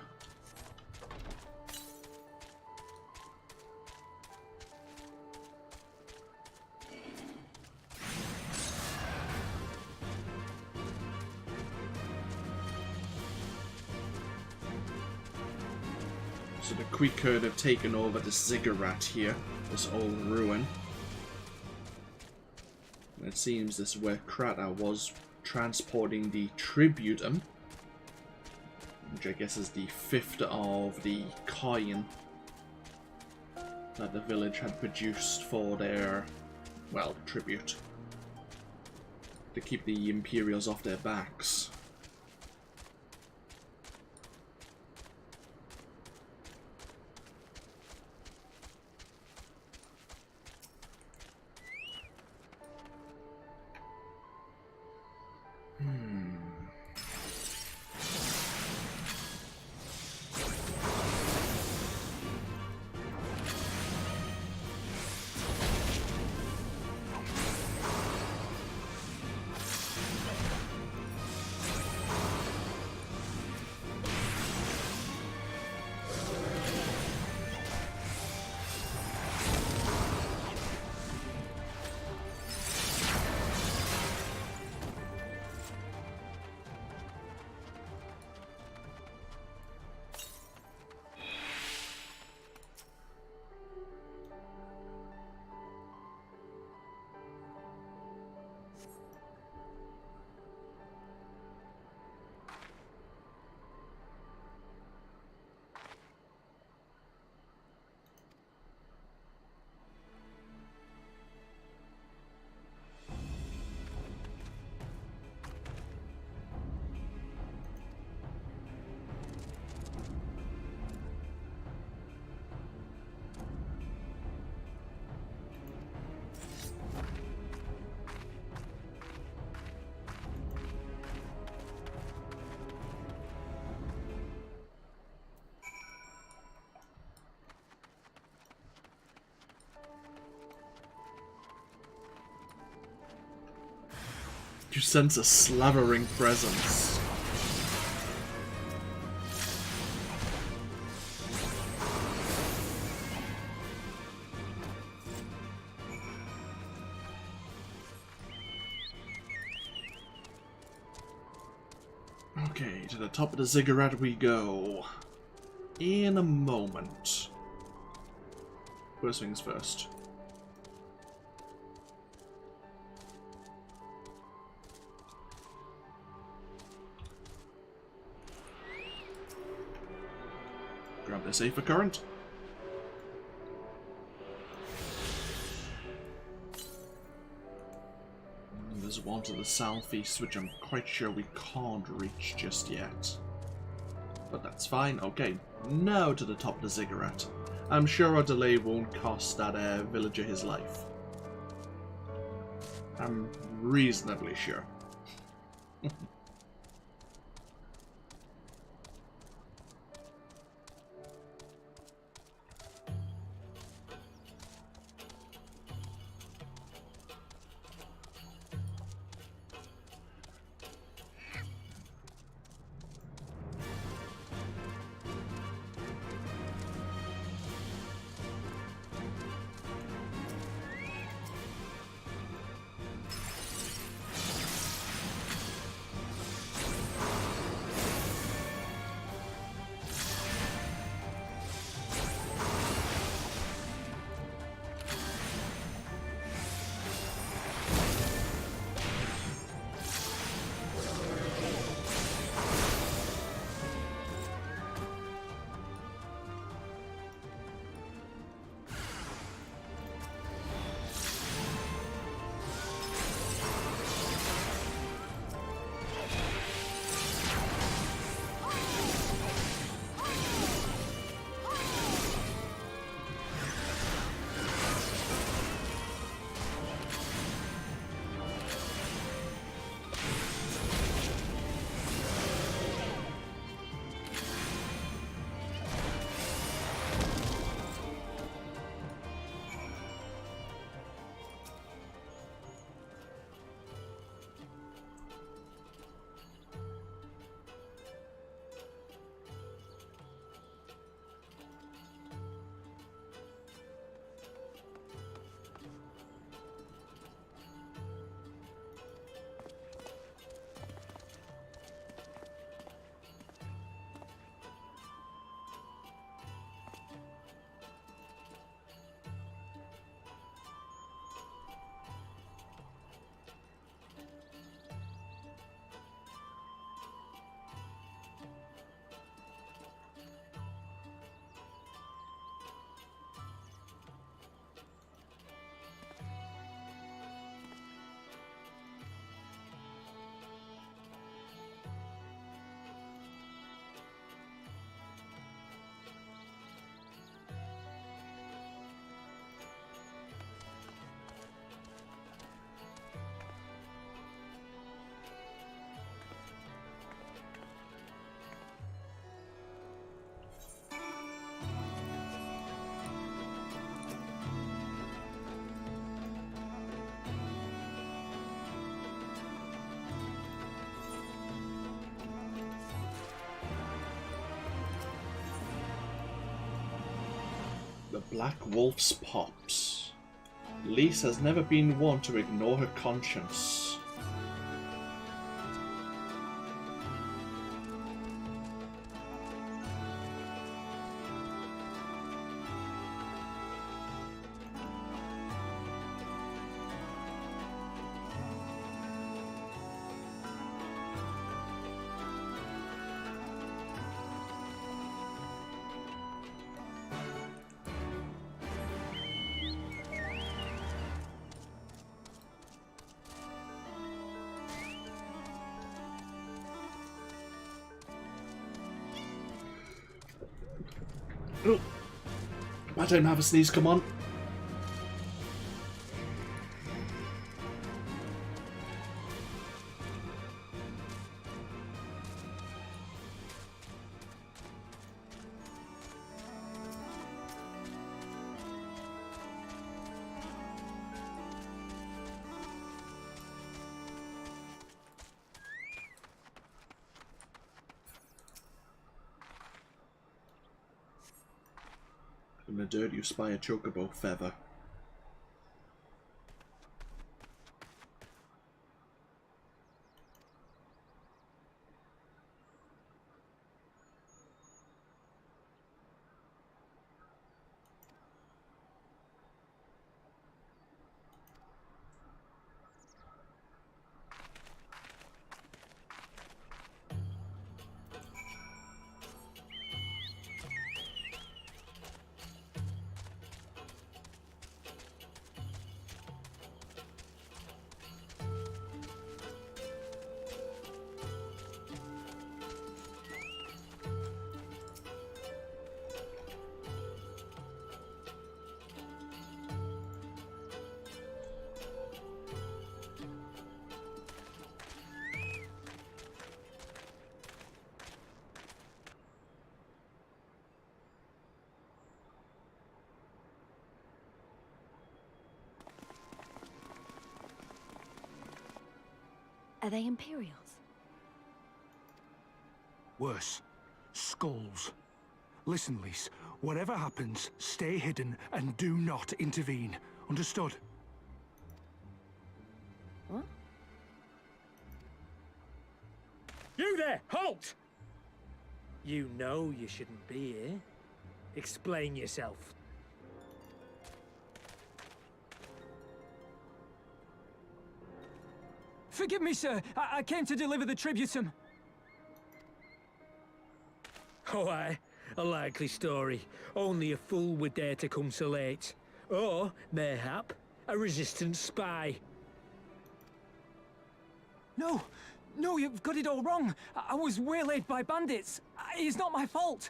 So the Queequeg have taken over the ziggurat here, this old ruin. And it seems this is where Krata was transporting the tributum, which I guess is the 5th of the coin that the village had produced for their, well, tribute. to keep the Imperials off their backs. You sense a slavering presence. Okay, to the top of the ziggurat we go. In a moment. First things first. Grab the safer current. And there's one to the southeast, which I'm quite sure we can't reach just yet. But that's fine. Okay, now to the top of the ziggurat. I'm sure our delay won't cost that villager his life. I'm reasonably sure. Black Wolf's pops. Lise has never been one to ignore her conscience. Oh, I don't have a sneeze, come on. In the dirt you spy a chocobo feather. Are they Imperials? Worse. Skulls. Listen, Lise. Whatever happens, stay hidden and do not intervene. Understood? What? You there! Halt! You know you shouldn't be here. Explain yourself. Forgive me, sir. I came to deliver the tributum. Oh, aye. A likely story. Only a fool would dare to come so late. Or, mayhap, a resistance spy. No, no, you've got it all wrong. I was waylaid by bandits. It's not my fault.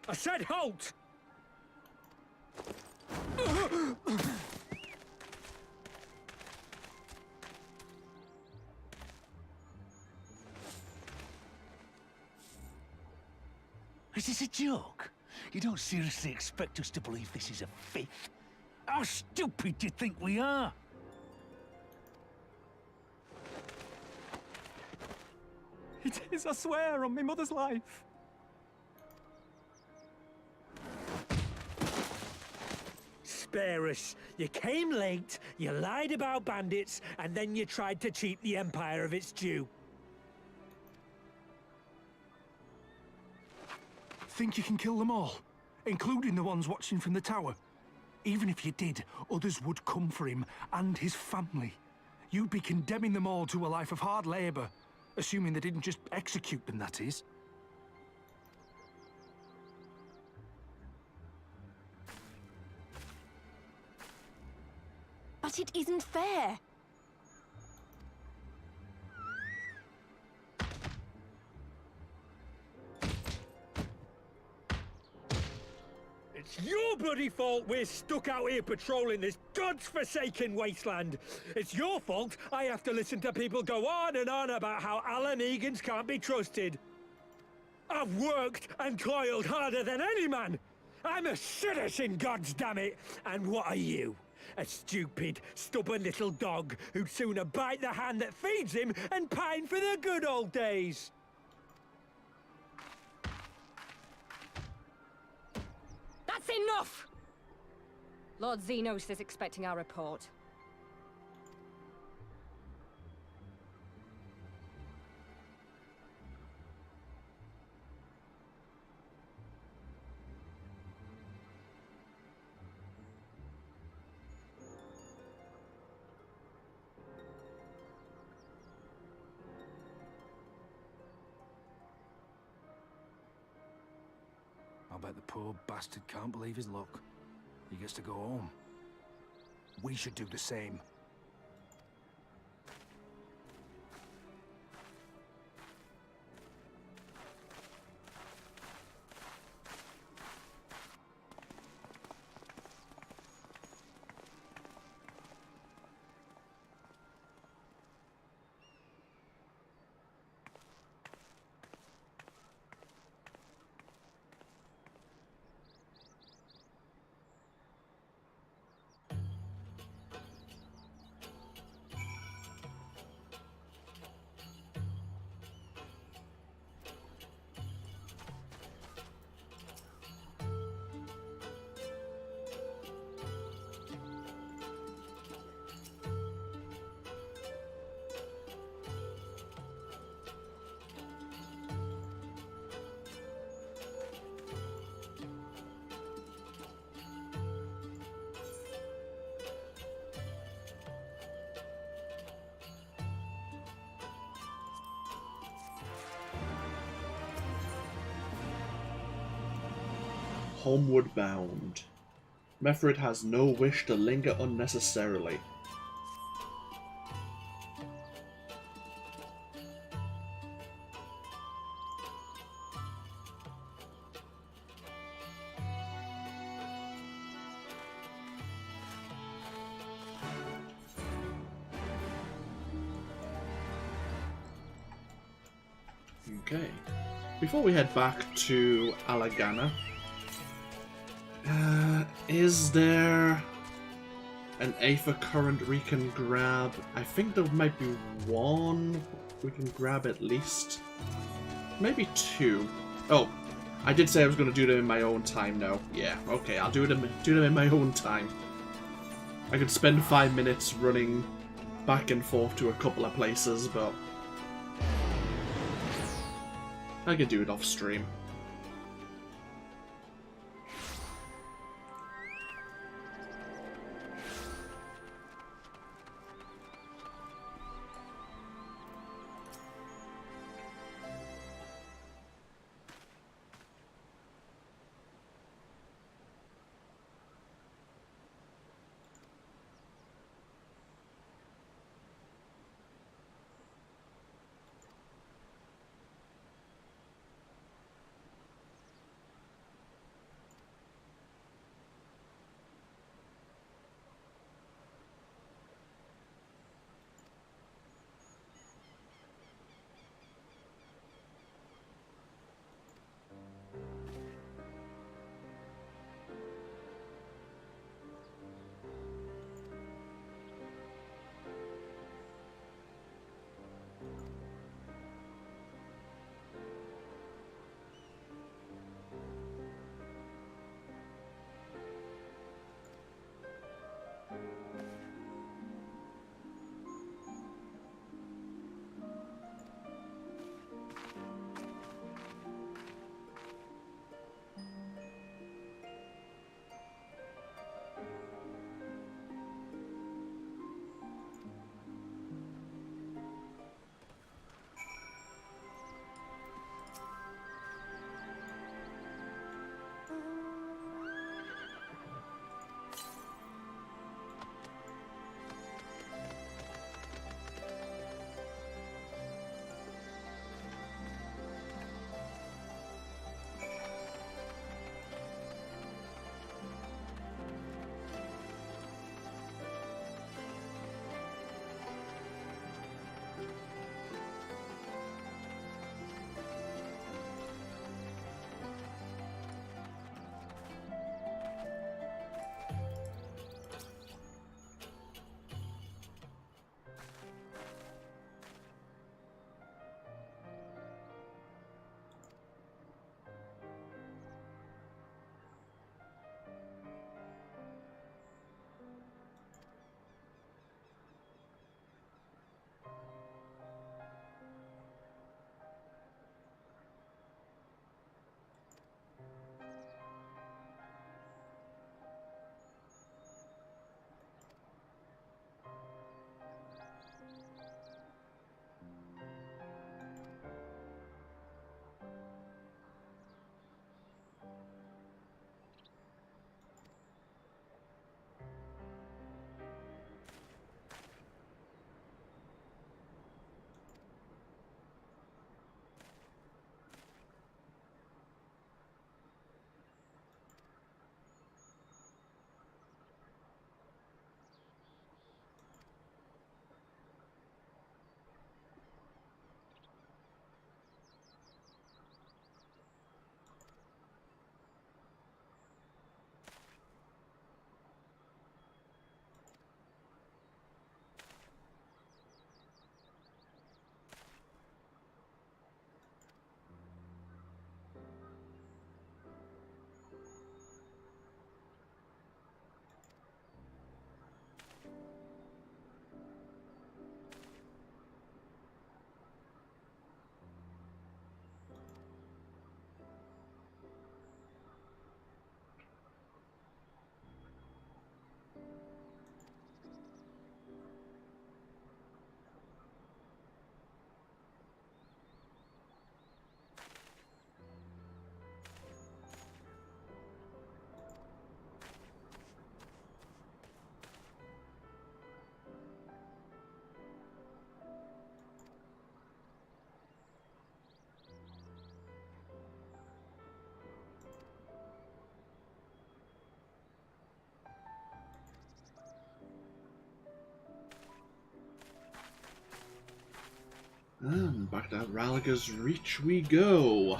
I said halt! Is this a joke? You don't seriously expect us to believe this is a fake? How stupid do you think we are? It is, I swear, on my mother's life. Spare us. You came late, you lied about bandits, and then you tried to cheat the Empire of its due. Think you can kill them all? Including the ones watching from the tower? Even if you did, others would come for him and his family. You'd be condemning them all to a life of hard labor. Assuming they didn't just execute them, that is. But it isn't fair. It's your bloody fault we're stuck out here patrolling this god's-forsaken wasteland. It's your fault I have to listen to people go on and on about how Alan Egans can't be trusted. I've worked and toiled harder than any man. I'm a citizen, goddammit. And what are you? A stupid, stubborn little dog who'd sooner bite the hand that feeds him and pine for the good old days. That's enough! Lord Xenos is expecting our report. I bet the poor bastard can't believe his luck. He gets to go home. We should do the same. Homeward bound. Methrid has no wish to linger unnecessarily. Okay. Before we head back to Alagana, is there an Aether current we can grab? I think there might be one we can grab at least. Maybe two. Oh, I did say I was going to do them in my own time now. Yeah, okay, I'll do them in my own time. I could spend 5 minutes running back and forth to a couple of places, but I could do it off stream. And back to Ralga's Reach we go.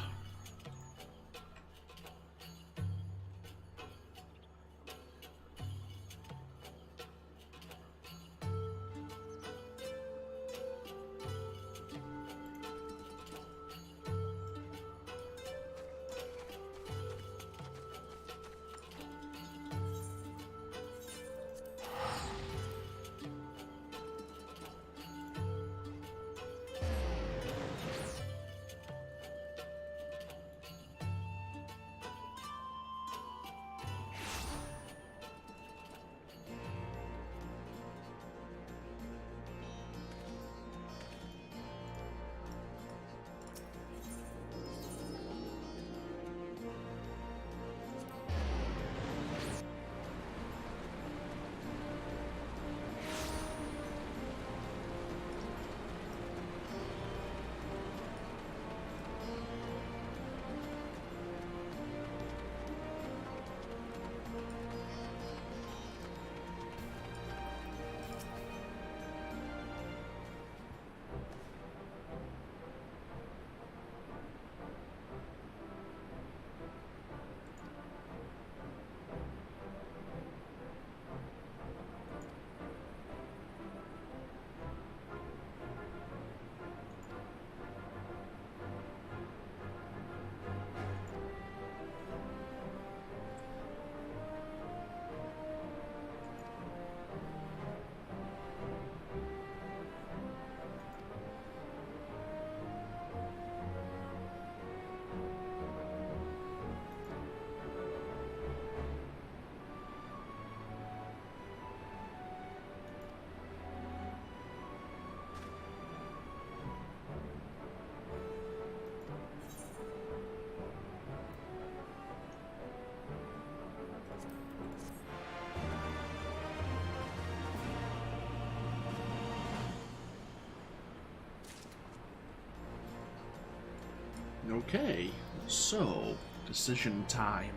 Okay, so, decision time.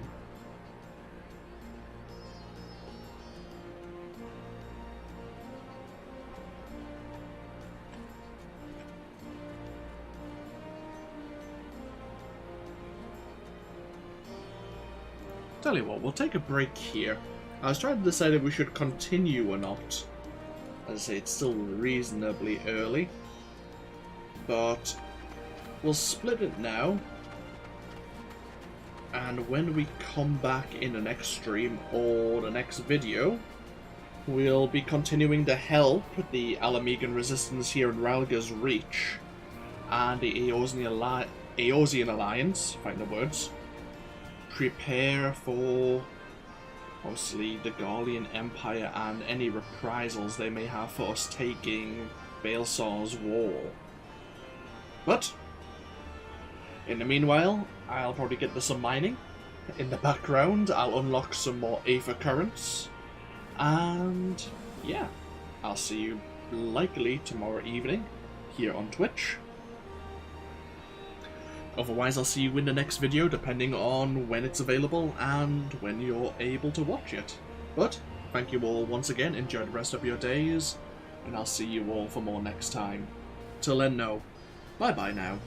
Tell you what, we'll take a break here. I was trying to decide if we should continue or not. As I say, it's still reasonably early. But we'll split it now. And when we come back in the next stream or the next video, we'll be continuing to help the Alamegan resistance here in Ralga's Reach and the Eorzean Alliance, find the words, prepare for obviously the Garlean Empire and any reprisals they may have for us taking Baelsar's wall. But in the meanwhile, I'll probably get to some mining. In the background, I'll unlock some more Aether Currents. And yeah, I'll see you likely tomorrow evening here on Twitch. Otherwise, I'll see you in the next video, depending on when it's available and when you're able to watch it. But thank you all once again, enjoy the rest of your days, and I'll see you all for more next time. Till then, no. Bye-bye now.